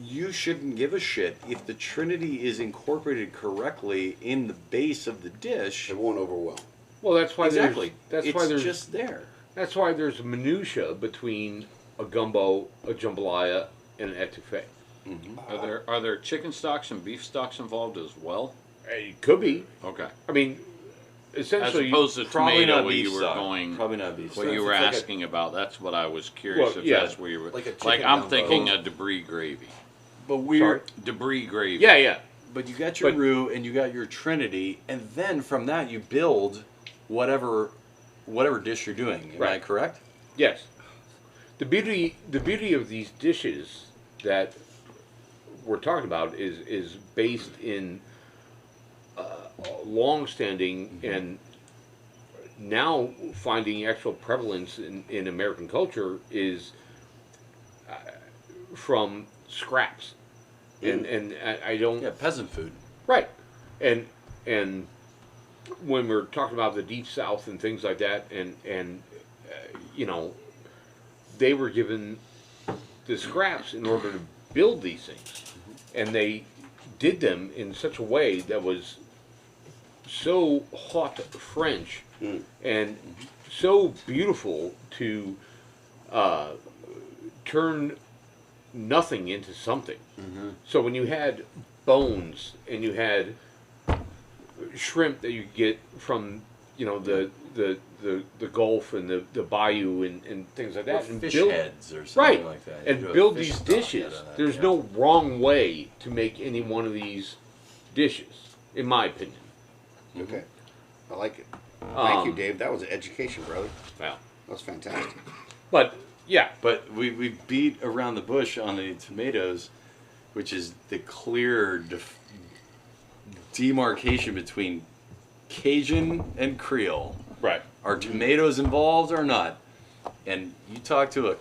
you shouldn't give a shit if the Trinity is incorporated correctly in the base of the dish. It won't overwhelm. Well, that's why Exactly. That's it's why there's just there. That's why there's minutia between a gumbo, a jambalaya, and an etouffee. Are there chicken stocks and beef stocks involved as well? It could be. Okay. I mean, As essentially, opposed to Probably tomato, not where beef you were stock. going, Probably not beef what stock. you were It's like a- asking about. That's what I was curious Well, if yeah. that's where you were. Like a Like chicken I'm gumbo. thinking a debris gravy. But we're Sorry? Debris gravy. yeah, yeah. But you got your But- roux and you got your Trinity, and then from that you build whatever dish you're doing. Am I Right. correct? Yes. The beauty of these dishes that we're talking about is based in long-standing and now finding actual prevalence in American culture is from scraps, and I don't Yeah, peasant food. right, and when we're talking about the Deep South and things like that, and they were given the scraps in order to build these things, and they did them in such a way that was so haute French and so beautiful to turn nothing into something. So when you had bones and you had shrimp that you get from the Gulf and the bayou and things like Or that, and fish build, heads or something like that. You and do a build fish these stock dishes. out of that, There's yeah. no wrong way to make any one of these dishes, in my opinion. Okay. I like it. Thank you, Um, Dave. That was an education, brother. Well, That was fantastic. but yeah, But we beat around the bush on the tomatoes, which is the clear demarcation between Cajun and Creole. right. Are tomatoes involved or not? And you talk to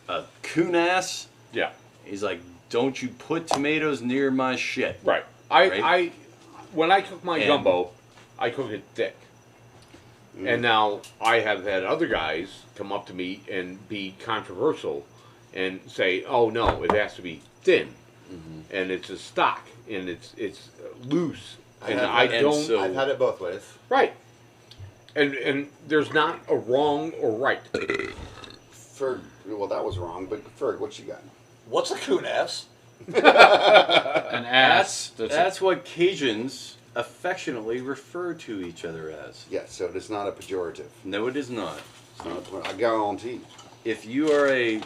a coon ass, Yeah, he's like, don't you put tomatoes near my shit. right. Right? When I cook my And- gumbo, I cook it thick. And now I have had other guys come up to me and be controversial and say, "Oh no, it has to be thin, and it's a stock, and it's loose." And I and don't so- I've had it both ways. right. And there's not a wrong or right. Ferg, well, that was wrong, but Ferg, what you got? What's a coon ass? An ass. That's what Cajuns affectionately refer to each other as. Yes, so it's not a pejorative. No, it is not. It's not I guarantee. If you are a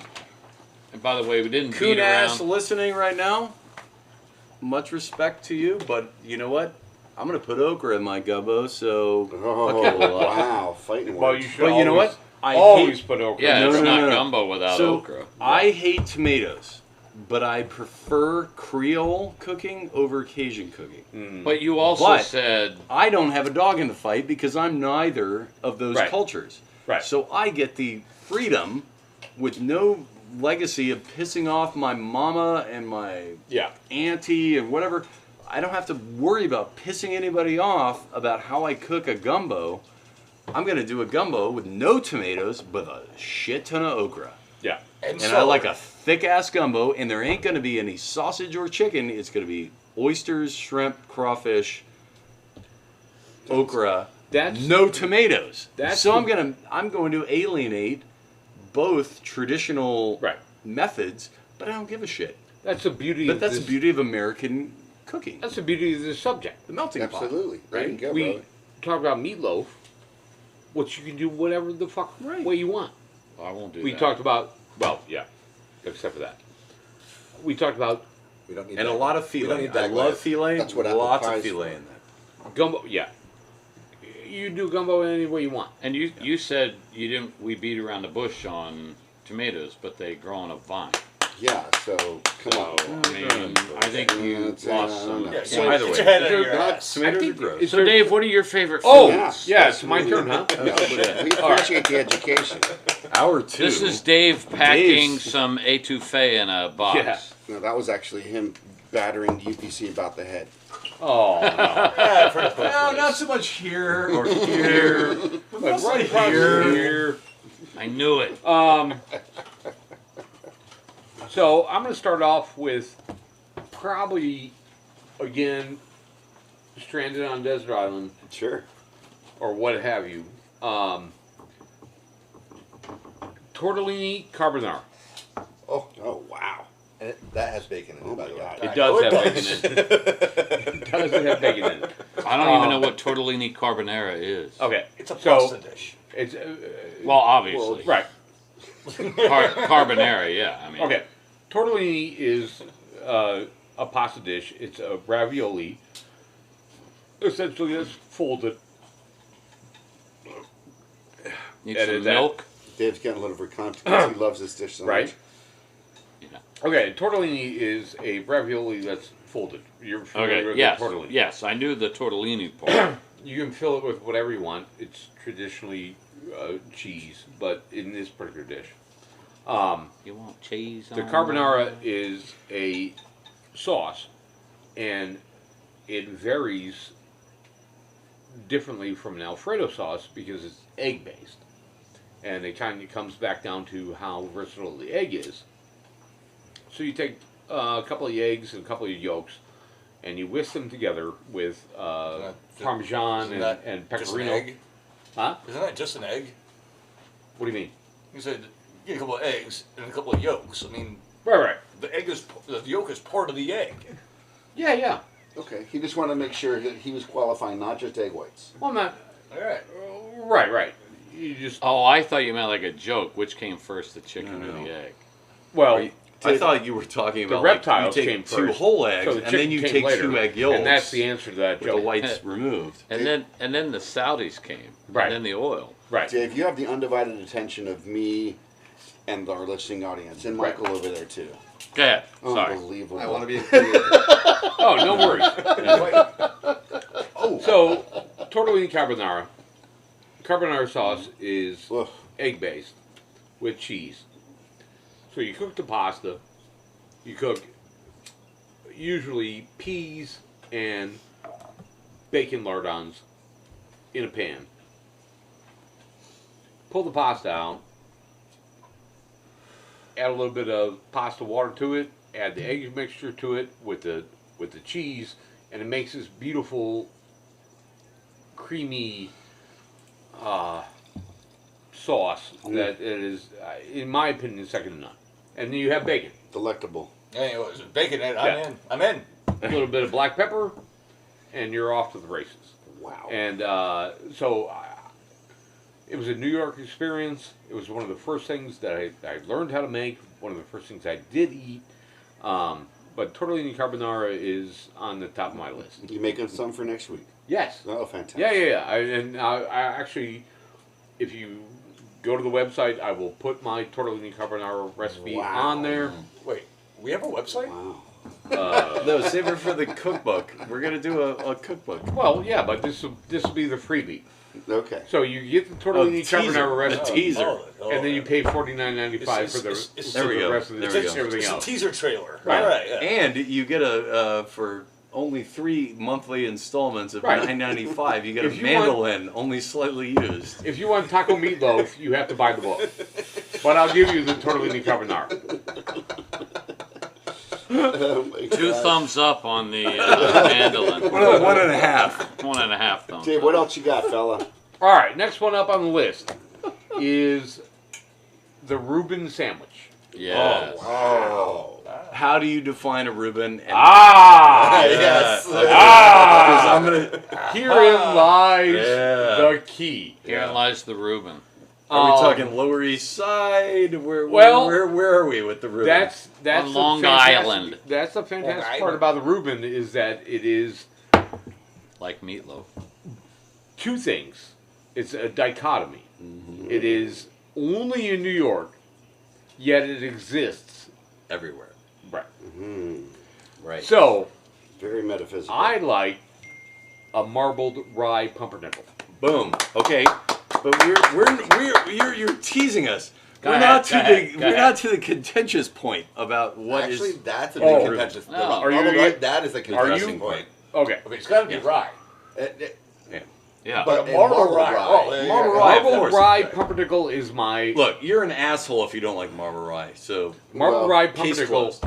And by the way, we didn't coon beat ass around. listening right now, much respect to you, but you know what? I'm gonna put okra in my gumbo, so Oh, fuck it. wow. Fighting Well, words. you should But you know always- what? I always hate- put okra. Yeah, No, it's no, not no, no. gumbo without so okra. I hate tomatoes, but I prefer Creole cooking over Cajun cooking. But you also But- said I don't have a dog in the fight because I'm neither of those Right. cultures. Right. So I get the freedom with no legacy of pissing off my mama and my Yeah. auntie and whatever. I don't have to worry about pissing anybody off about how I cook a gumbo. I'm going to do a gumbo with no tomatoes, but a shit ton of okra. Yeah. And I like a thick ass gumbo, and there ain't going to be any sausage or chicken. It's going to be oysters, shrimp, crawfish, okra, That's no tomatoes. That's So the- I'm going to alienate both traditional Right. methods, but I don't give a shit. that's the beauty. But of that's this, the beauty of American cooking. That's the beauty of this subject. The melting pot. Absolutely. There you Right? go, We brother. talk about meatloaf, which you can do whatever the fuck Right. way you want. I won't do We that. talked about, well, yeah, except for that. We talked about We don't need And that. a lot of We don't filet. need I that love glaze. filet. That's what apple lots of pie's filet for. in that. gumbo. Yeah, you do gumbo any way you want. And you said you didn't. We beat around the bush on tomatoes, but they grow on a vine. Yeah, so come So on. I mean, I think you It's, lost some. Yeah, So either get way. your head out of These are your not ass. Tomatoes are think gross. it's- So Dave, what are your favorite foods? Oh, Yes, yeah, it's my turn, absolutely. huh? No, but we appreciate the education. Hour two. This is Dave packing Dave's- some etouffee in a box. Yeah. No, that was actually him battering UPC about the head. Oh, no. Yeah, I've heard it both No, ways. not so much here or here. But right here. here. I knew it. So I'm going to start off with probably, again, stranded on a desert island Sure. or what have you. Tortellini carbonara. Oh, wow. And that has bacon in it, by the way. God. It I does know have it bacon in it. It does have bacon in it. I don't even know what tortellini carbonara is. Okay, It's a so pasta dish. it's Well, obviously. right. Carbonara, yeah. I mean. Okay, tortellini is a pasta dish. It's a ravioli. Essentially, it's folded. Need And some is that- milk. Dave's getting a little verklempt because he loves this dish so Right. much. Yeah. Okay, tortellini is a ravioli that's folded. You're familiar Okay. with Yes. tortellini. Yes, I knew the tortellini part. You can fill it with whatever you want. It's traditionally cheese, but in this particular dish, You want cheese? the on carbonara that? is a sauce, and it varies differently from an Alfredo sauce because it's egg based, and it kind of comes back down to how versatile the egg is. So you take a couple of eggs and a couple of yolks, and you whisk them together with Parmesan and Just an pecorino. egg? Huh? Isn't that just an egg? What do you mean? You said you get a couple of eggs and a couple of yolks. I mean, Right. the yolk is part of the egg. Yeah. Okay, he just wanted to make sure that he was qualifying not just egg whites. Well, I'm not. All right. Right. You just. Oh, I thought you meant like a joke. Which came first, the chicken No, or no. the egg? Well, I thought you were talking the about reptiles like, you came take two first, whole eggs so the and then chicken you came take later, 2 egg yolks and that's the answer to that with the joke. whites removed. And then the Saudis came. Right. And then the oil. Right. Dave, you have the undivided attention of me and our listening audience, and Right. Michael over there too. Go ahead. Sorry. Unbelievable. I want to be included. Oh, no worries. So, tortellini carbonara. Carbonara sauce is Ugh. egg-based with cheese. So you cook the pasta. You cook usually peas and bacon lardons in a pan. Pull the pasta out. Add a little bit of pasta water to it. Add the egg mixture to it with the cheese, and it makes this beautiful, creamy sauce that it is, in my opinion, second to none. And then you have bacon, Delectable. Anyways, bacon it. I'm Yeah. in. I'm in. a little bit of black pepper, and you're off to the races. Wow. And it was a New York experience. It was one of the first things that I learned how to make, one of the first things I did eat. But tortellini carbonara is on the top of my list. You making some for next week? Yes. Oh, fantastic. Yeah. I actually, if you go to the website, I will put my tortellini carbonara recipe Wow. on there. Wait, we have a website? Wow. No, save it for the cookbook. We're gonna do a cookbook. Well, yeah, but this will be the freebie. Okay. So you get the tortellini carbonara A recipe, teaser. and then you pay $49.95 for the It's- there we go. rest of the There we go. everything It's a else. teaser trailer. Right. All right. Yeah. And you get for only 3 monthly installments of Right. $9.95. You get a If you want- mandolin, only slightly used. If you want taco meatloaf, you have to buy the book. But I'll give you the tortellini carbonara. Oh my 2 God. thumbs up on the mandolin. 1.5. 1.5 thumbs Dave, up. what else you got, fella? All right, next one up on the list is the Reuben sandwich. Yes. Oh. How do you define a Reuben? And Yes. Okay. Ah! 'Cause I'm gonna. Herein lies Yeah. the key. Herein lies the Reuben. Are we talking Lower East Side? Where are we with the Reuben? That's On the Long fantastic- Island. That's the fantastic Long part Island. about the Reuben is that it is Like meatloaf. 2 things. It's a dichotomy. Mm-hmm. It is only in New York, yet it exists. everywhere. Right. Right. So Very metaphysical. I like a marbled rye pumpernickel. Boom. Okay. But you're teasing us. Go We're ahead, not to go ahead, the go we're ahead. not to the contentious point about what is. Actually, that's a Oh. big contentious. No. Are Are you- right? That is a Are contentious you? point. Okay. Okay, it's got to be rye. Yeah. But And marble marble rye. rye. Oh, yeah, Marble yeah. rye. Of Marbled course. rye pumpernickel is my Look, you're an asshole if you don't like Marble Rye. So marbled Well, rye case pumpernickel closed.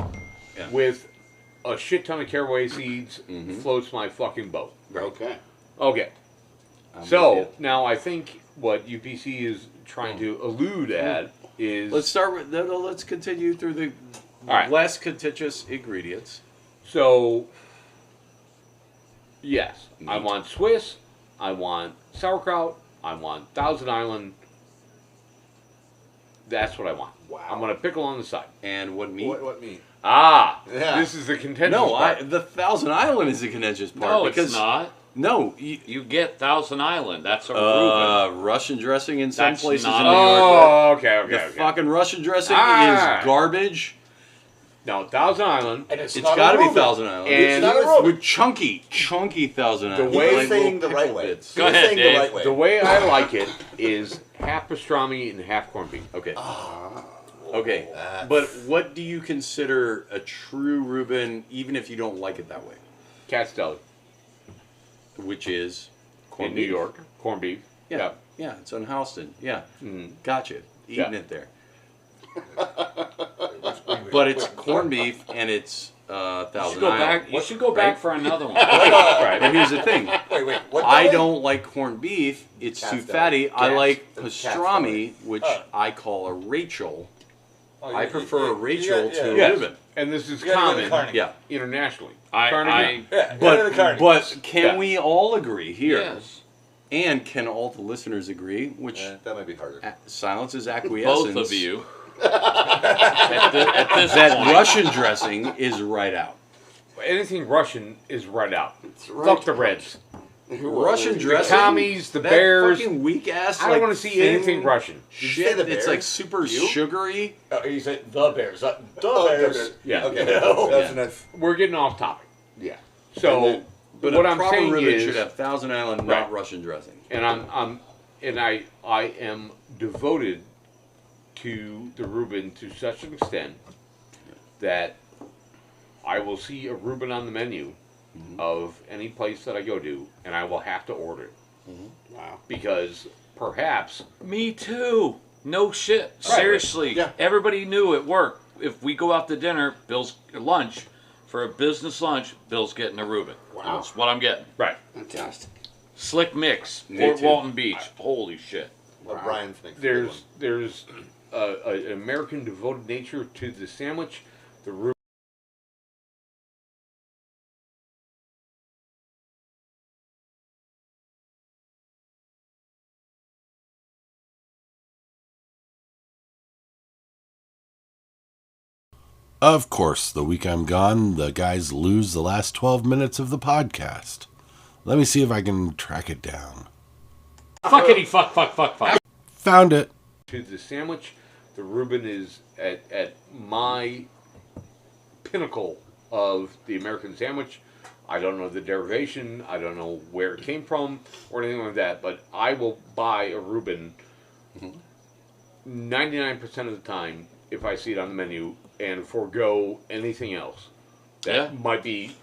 Yeah. with a shit ton of caraway seeds floats my fucking boat. Okay. Okay. I'm with So you. now I think what UPC is trying to allude at is let's start with. No, let's continue through the All right. less contentious ingredients. so. Yes, I Meat. want Swiss. I want sauerkraut. I want Thousand Island. That's what I want. Wow. I'm gonna pickle on the side. And what meat? What meat? This is the contentious No, part. the Thousand Island is the contentious part. No, because it's not. No, You get Thousand Island. That's a Reuben. Russian dressing in some That's places not in a- New York. Oh, okay. The fucking Russian dressing Ah. is garbage. No, Thousand Island. And it's It's not got to a be Reuben. Thousand Island. And- It's not a Reuben. with chunky Thousand Island. way- like saying little the right pickle way. bits. Go You're ahead, saying Dave. the right way. The way I like it is half pastrami and half corned beef. Okay. Ah. Okay. But what do you consider a true Reuben, even if you don't like it that way? Cat's Deli Which is in New York. Corned beef. Yeah. Yeah, it's on Houston. Yeah. Mhm. Gotcha. Eating Yeah. it there. Which but it's corned beef and it's You Thousand should go Island. back. You should go back for another one. Right. But here's the thing. Wait. What? I belly? don't like corned beef. It's Cat's too belly. fatty. I Cat's- like it's cat's pastrami, belly. which I call a Rachel. Oh, I prefer a Rachel to a Yes. Reuben. And this is You gotta go to common Carnegie. Yeah. internationally. I Yeah, go to the But Carnegies. can Yeah. we all agree here? yes, And can all the listeners agree? Which That might be harder. silence is acquiescence. both of you. at this That point, Russian dressing is right out. Anything Russian is right out. right. Fuck the Reds. Russian The dressing. commies, the that Bears. fucking weak ass. I don't want to see anything Russian. Shit, the it's like Bears? super You? sugary. You said the Bears. The Oh, Bears. Yeah. Okay. No. That's Yeah. enough. We're getting off topic. Yeah. So, But what a I'm proper saying Reuben is, should have Thousand Island, Right. not Russian dressing. and I am devoted to the Reuben to such an extent that I will see a Reuben on the menu of any place that I go to, and I will have to order it Wow. because perhaps me too. No shit. Seriously, Yeah. everybody knew at work. If we go out to dinner, Bill's lunch for a business lunch. Bill's getting a Reuben. Wow. That's what I'm getting. right. Fantastic. Slick mix, Me Fort too. Walton Beach. Holy shit. Well, Brian's makes a good There's an American devoted nature to the sandwich. The Reuben. Of course, the week I'm gone, the guys lose the last 12 minutes of the podcast. Let me see if I can track it down. Fuckity fuck. Found it. To the sandwich, the Reuben is at my pinnacle of the American sandwich. I don't know the derivation. I don't know where it came from or anything like that. But I will buy a Reuben 99% of the time if I see it on the menu and forego anything else that Yeah. might be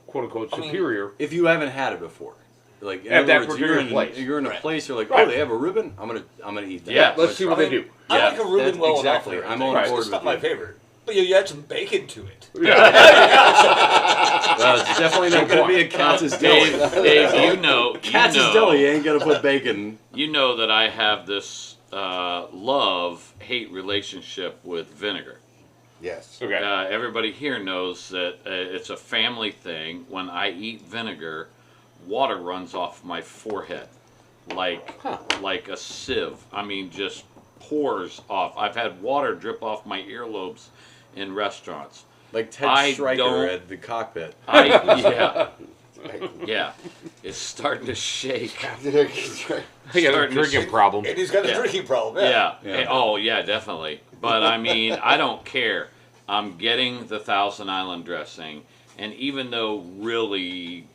quote unquote I mean, superior. If you haven't had it before, like in At other that words, particular place. you're in a Right. place. You're like, Right. oh, they have a Reuben. I'm gonna eat that. Yeah, Let's see what they do. I Yeah, like a Reuben that's well exactly. enough. I'm on Right. board It's not with my you. favorite. But you add some bacon to it. Well, it's definitely not going to be a Katz's Deli. Dave, you know, Katz's Deli ain't going to put bacon. You know that I have this love-hate relationship with vinegar. Yes. Okay. Everybody here knows that it's a family thing. When I eat vinegar, water runs off my forehead like a sieve. I mean, just pours off. I've had water drip off my earlobes in restaurants. Like Ted I Stryker don't- at the cockpit. Yeah, it's starting to shake. He has a Starting to drinking shake. problem. And he's got a Yeah. drinking problem. Yeah. Yeah. Oh, yeah, definitely. But I mean, I don't care. I'm getting the Thousand Island dressing, and even though really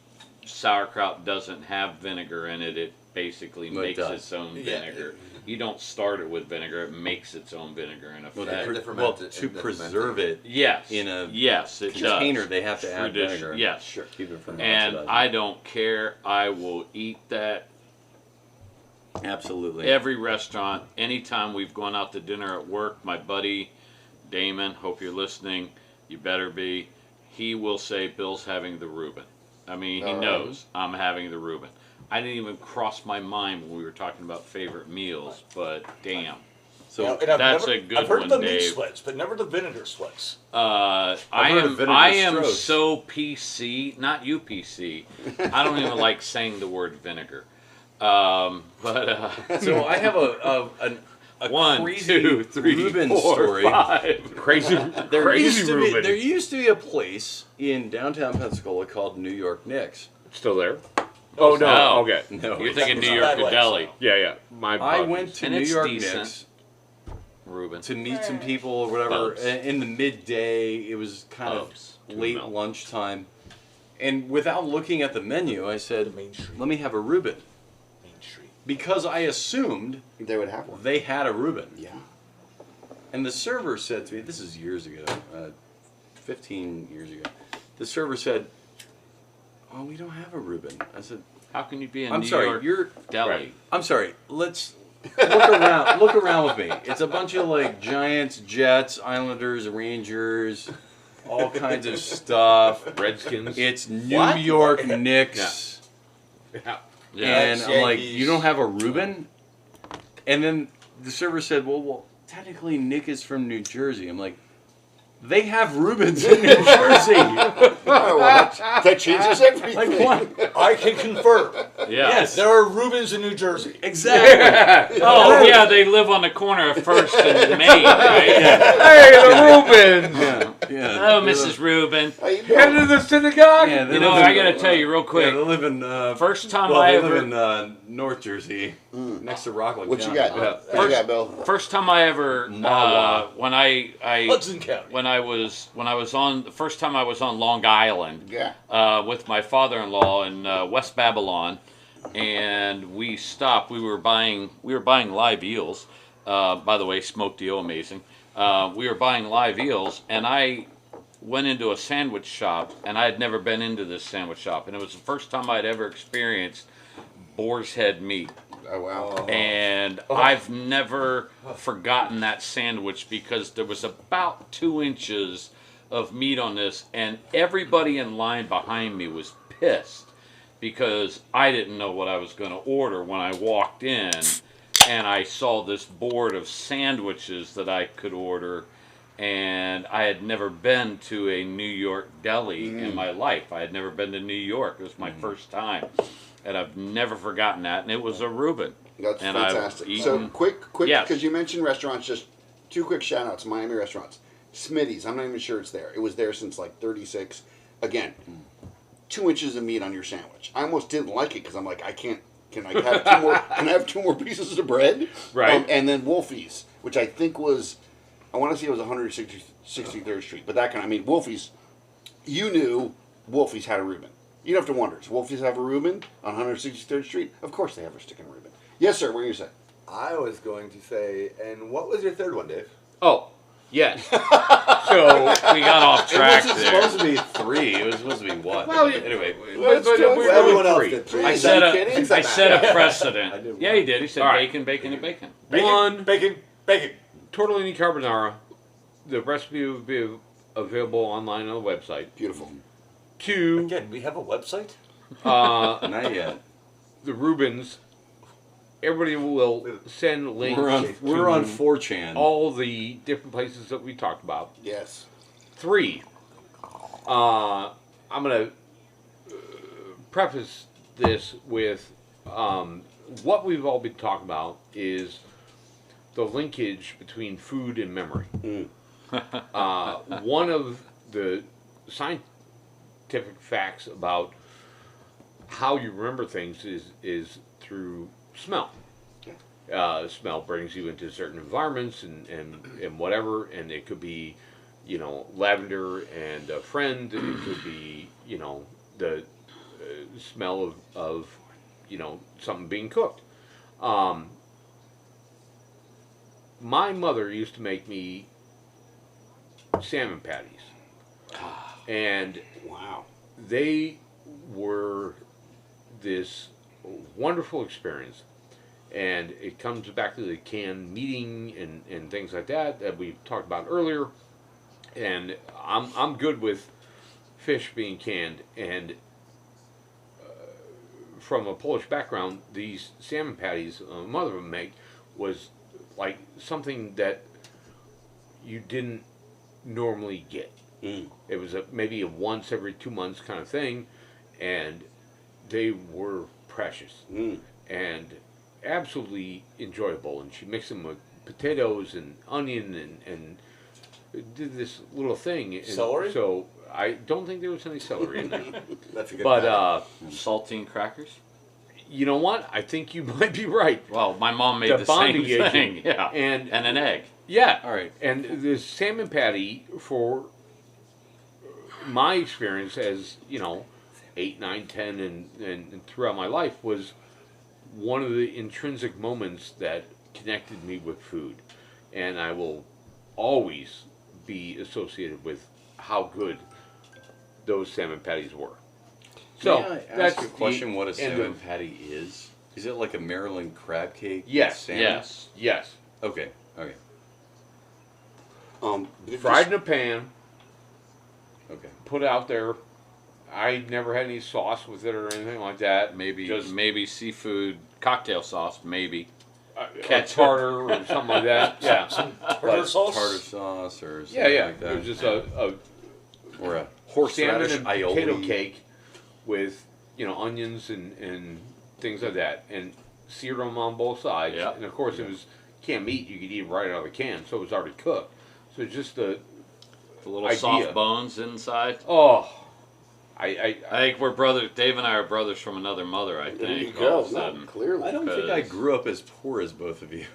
sauerkraut doesn't have vinegar in it, it basically No, it makes does. its own Yeah. vinegar. You don't start it with vinegar; it makes its own vinegar in Well, effect. to ferment well, it to and preserve it Yes. in a yes, it container, does. they have to add Tradition- vinegar. Yes. Sure. Keep it from And oxidizing. I don't care. I will eat that. Absolutely. Every restaurant, anytime we've gone out to dinner at work, my buddy Damon, hope you're listening, you better be, he will say Bill's having the Reuben. I mean, he All right. knows I'm having the Reuben. I didn't even cross my mind when we were talking about favorite meals, but damn. So And I've That's never, a good I've heard one, the meat Dave. sweats, but never the vinegar sweats. I heard of am vinegar I am strokes. so PC, not UPC. I don't even like saying the word vinegar. But So I have a one, crazy 2, 3, Reuben 4, story. 5. Crazy, There used crazy to be Reuben. there used to be a place in downtown Pensacola called New York Nick's. Still there? Oh no. No. Okay. No, You're thinking It's New not York that way, Deli, so. Yeah. My I apologies. went to And New it's York decent. Nick's Reuben. to meet some people or whatever Bubs. in the midday. It was kind Bubs. of late Milk. lunchtime, and without looking at the menu, I said, Main Street. "Let me have a Reuben," Main Street. because I assumed They would have one. they had a Reuben. Yeah. And the server said to me, this is years ago, 15 years ago. The server said, "Oh, we don't have a Reuben." I said, How can you be in "I'm New sorry, York you're Deli? Right. I'm sorry. Let's Look around with me. It's a bunch of like Giants, Jets, Islanders, Rangers, all kinds of stuff. Redskins. It's New What? York Knicks. Yeah. And Yes, I'm like, Yankees. you don't have a Reuben? And then the server said, well, technically Nick is from New Jersey. I'm like, they have Reubens in New Jersey. Oh, well, that changes everything. Like what? I can confirm. Yeah. Yes. There are Reubens in New Jersey. Exactly. Oh, yeah, they live on the corner of First and Main, right? Hey, the Reubens! Yeah. Oh, Mrs. Rubin. How you Head doing? to the synagogue? Yeah, they You know, live in- I got to tell you real Yeah, quick. they live in First time well, I they ever, live in North Jersey, next to Rockland What you County. got? Yeah. What you got, Bill? first time I ever, Mawa. when I Hudson County. when I was on the first time I was on Long Island, Yeah. with my father-in-law in West Babylon, and we stopped. We were buying live eels. By the way, smoked eel, amazing. We were buying live eels, and I went into a sandwich shop, and I had never been into this sandwich shop, and it was the first time I'd ever experienced boar's head meat. Oh, wow. And I've never forgotten that sandwich because there was about 2 inches of meat on this, and everybody in line behind me was pissed because I didn't know what I was going to order when I walked in, and I saw this board of sandwiches that I could order, and I had never been to a New York deli in my life. I had never been to New York. It was my first time. And I've never forgotten that, and it was a Reuben. That's And I've fantastic. eaten- So quick, Yes. because you mentioned restaurants, just 2 quick shout outs, Miami restaurants. Smitty's, I'm not even sure it's there. It was there since like 36. Again, 2 inches of meat on your sandwich. I almost didn't like it because I'm like, can I have 2 more, can I have 2 more pieces of bread? Right. And then Wolfie's, which I think was, I want to say it was 163rd Street, but that kind of, I mean, Wolfie's, you knew Wolfie's had a Reuben. You don't have to wonder. Does Wolfie's have a Reuben on 163rd Street? Of course they have a stick and Reuben. Yes, sir. What are you saying? I was going to say, and what was your third one, Dave? Oh, yes. So, We got off It track wasn't there. supposed to be 3. It was supposed to be what? Well, Anyway, but we're Well, everyone doing else 3. did 3. I Is set that a, kidding? I set a I precedent. did Yeah, he did. He said All right. bacon, bacon, and bacon. Bacon, One. bacon, bacon. Tortellini carbonara. The recipe will be available online on the website. Beautiful. 2, Again, we have a website? not yet. the Reubens. Everybody will send links We're on to 4chan. all the different places that we talked about. Yes. 3, I'm going to preface this with what we've all been talking about is the linkage between food and memory. One of the scientific facts about how you remember things is through smell. Smell brings you into certain environments and whatever, and it could be, lavender and a friend. It could be, the smell of something being cooked. My mother used to make me salmon patties, and Wow. they were this wonderful experience. And it comes back to the canned meeting and things like that we talked about earlier. And I'm good with fish being canned. And from a Polish background, these salmon patties mother would make was like something that you didn't normally get. It was maybe a once every 2 months kind of thing, and they were precious and absolutely enjoyable. And she mixed them with potatoes and onion and did this little thing. And Celery? So I don't think there was any celery in there. That's a good But patty. Saltine crackers. you know what? I think you might be right. Well, my mom made The the same bonding agent. thing. Yeah. And an egg. yeah, All right. and the salmon patty, for my experience as 8, 9, 10, and throughout my life, was one of the intrinsic moments that connected me with food, and I will always be associated with how good those salmon patties were. So May I that's ask a question? the What a end salmon of- patty is? Is it like a Maryland crab cake? with Yes. salmon? Yes. Yes. Okay. Okay. Fried in a pan, Okay. put out there. I never had any sauce with it or anything like that. Maybe Just maybe seafood cocktail sauce. Maybe. ketchup tartar or something like that. Yeah. Tartar sauce. Tartar sauce or something Yeah. like that. It was just a or a salmon horseradish and aioli. potato cake with onions and things like that, and seared them on both sides. Yeah. And of course, it was canned meat. You could eat it right out of the can, so it was already cooked. So it's just The little idea. soft bones inside. I I think we're brothers. Dave and I are brothers from another mother. I think. There you all go. of a sudden. No, clearly. I don't think I Because- grew up as poor as both of you.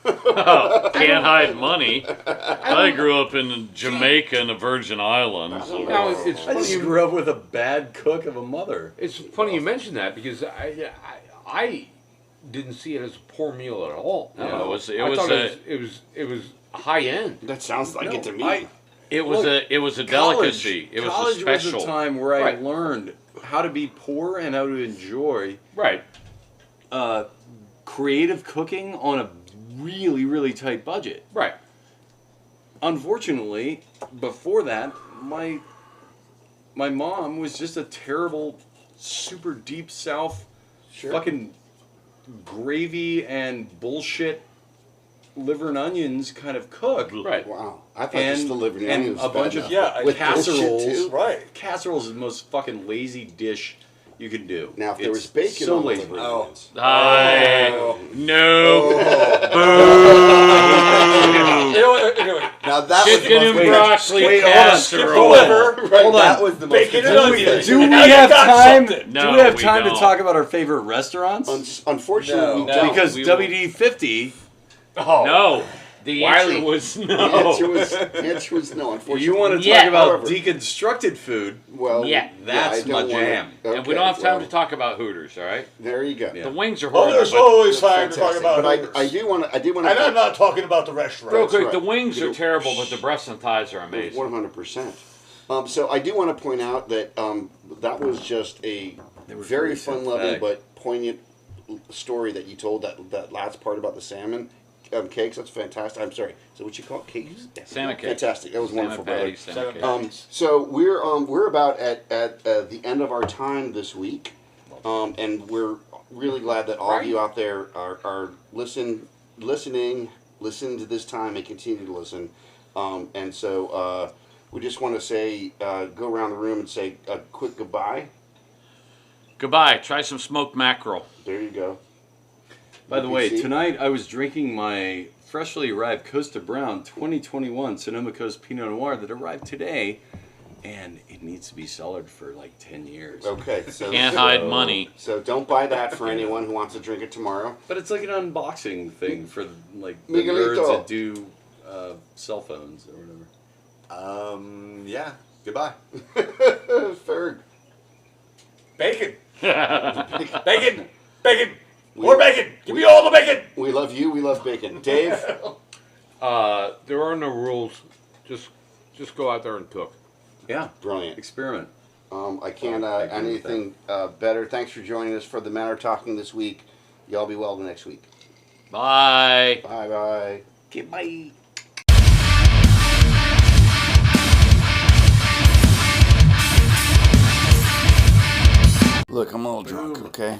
Can't hide money. I grew up in Jamaica and the Virgin Islands. now it's I funny. just grew up with a bad cook of a mother. It's funny you mention that because I didn't see it as a poor meal at all. No, Yeah. it was I thought it was high end. That sounds like it to me. it was a delicacy. It was a College special. was a time where I Right. learned how to be poor and how to enjoy Right. creative cooking on a really, really tight budget. Right. Unfortunately, before that, my mom was just a terrible, super deep south, fucking gravy and bullshit liver and onions kind of cook. Right. Wow. I thought And- just the liver and onion was a bad bunch of- enough. Yeah, with casseroles. bullshit, too. Right. Casseroles is the most fucking lazy dish you can do. Now, if there was It's bacon so on the lazy. liver Oh. onions. No. Anyway, Now that was the Chicken and most broccoli wait, hold on. casserole. liver. Right, Hold that on. was the most Bacon and confusing onions. thing. Do And we now you have got time? something. No, do we have we time don't. to talk about our favorite restaurants? Unfortunately, we No. don't. Because we- WD-50, Oh. No. The Wiley. answer was The no. answer was no, unfortunately. you want to talk Yeah. about However- deconstructed food? Well, Yeah. That's I don't my wanna- jam. And we okay, don't have time well, to talk about Hooters, all right? There you go. Yeah. The wings are Oh, horrible. there's but always time to talk Fantastic. about But Hooters. I do want to. And I'm not talking about the restaurant. real quick, right. the wings are terrible, but the breasts and thighs are amazing. 100%. So I do want to point out that that was just a They were very very fun-loving sympathetic. but poignant story that you told. That last part about the salmon cakes. That's fantastic. I'm sorry. So what you call it? Cakes? Yeah. Salmon cake. Fantastic. That was Salmon wonderful, brother. patties, salmon Salmon cake. patties. So we're about at the end of our time this week, and we're really glad that all of you out there are listening to this time and continue to listen. And so we just want to say go around the room and say a quick goodbye. Goodbye. Try some smoked mackerel. There you go. By the way, UPC. tonight I was drinking my freshly arrived Costa Brown 2021 Sonoma Coast Pinot Noir that arrived today, and it needs to be cellared for like 10 years. Okay, so Can't hide money. So don't buy that for anyone who wants to drink it tomorrow. But it's like an unboxing thing for like the Miguelito. nerds that do cell phones or whatever. Yeah. Goodbye. Ferg. Bacon. Bacon. Bacon. More bacon. Give me all the bacon. We love you. We love bacon. Dave. There are no rules. Just go out there and cook. Yeah, Brilliant. experiment. I can't I agree with anything better. Thanks for joining us for the Matter Talking this week. Y'all be well the next week. Bye. Bye bye. Okay, bye. Look, I'm a little drunk, okay?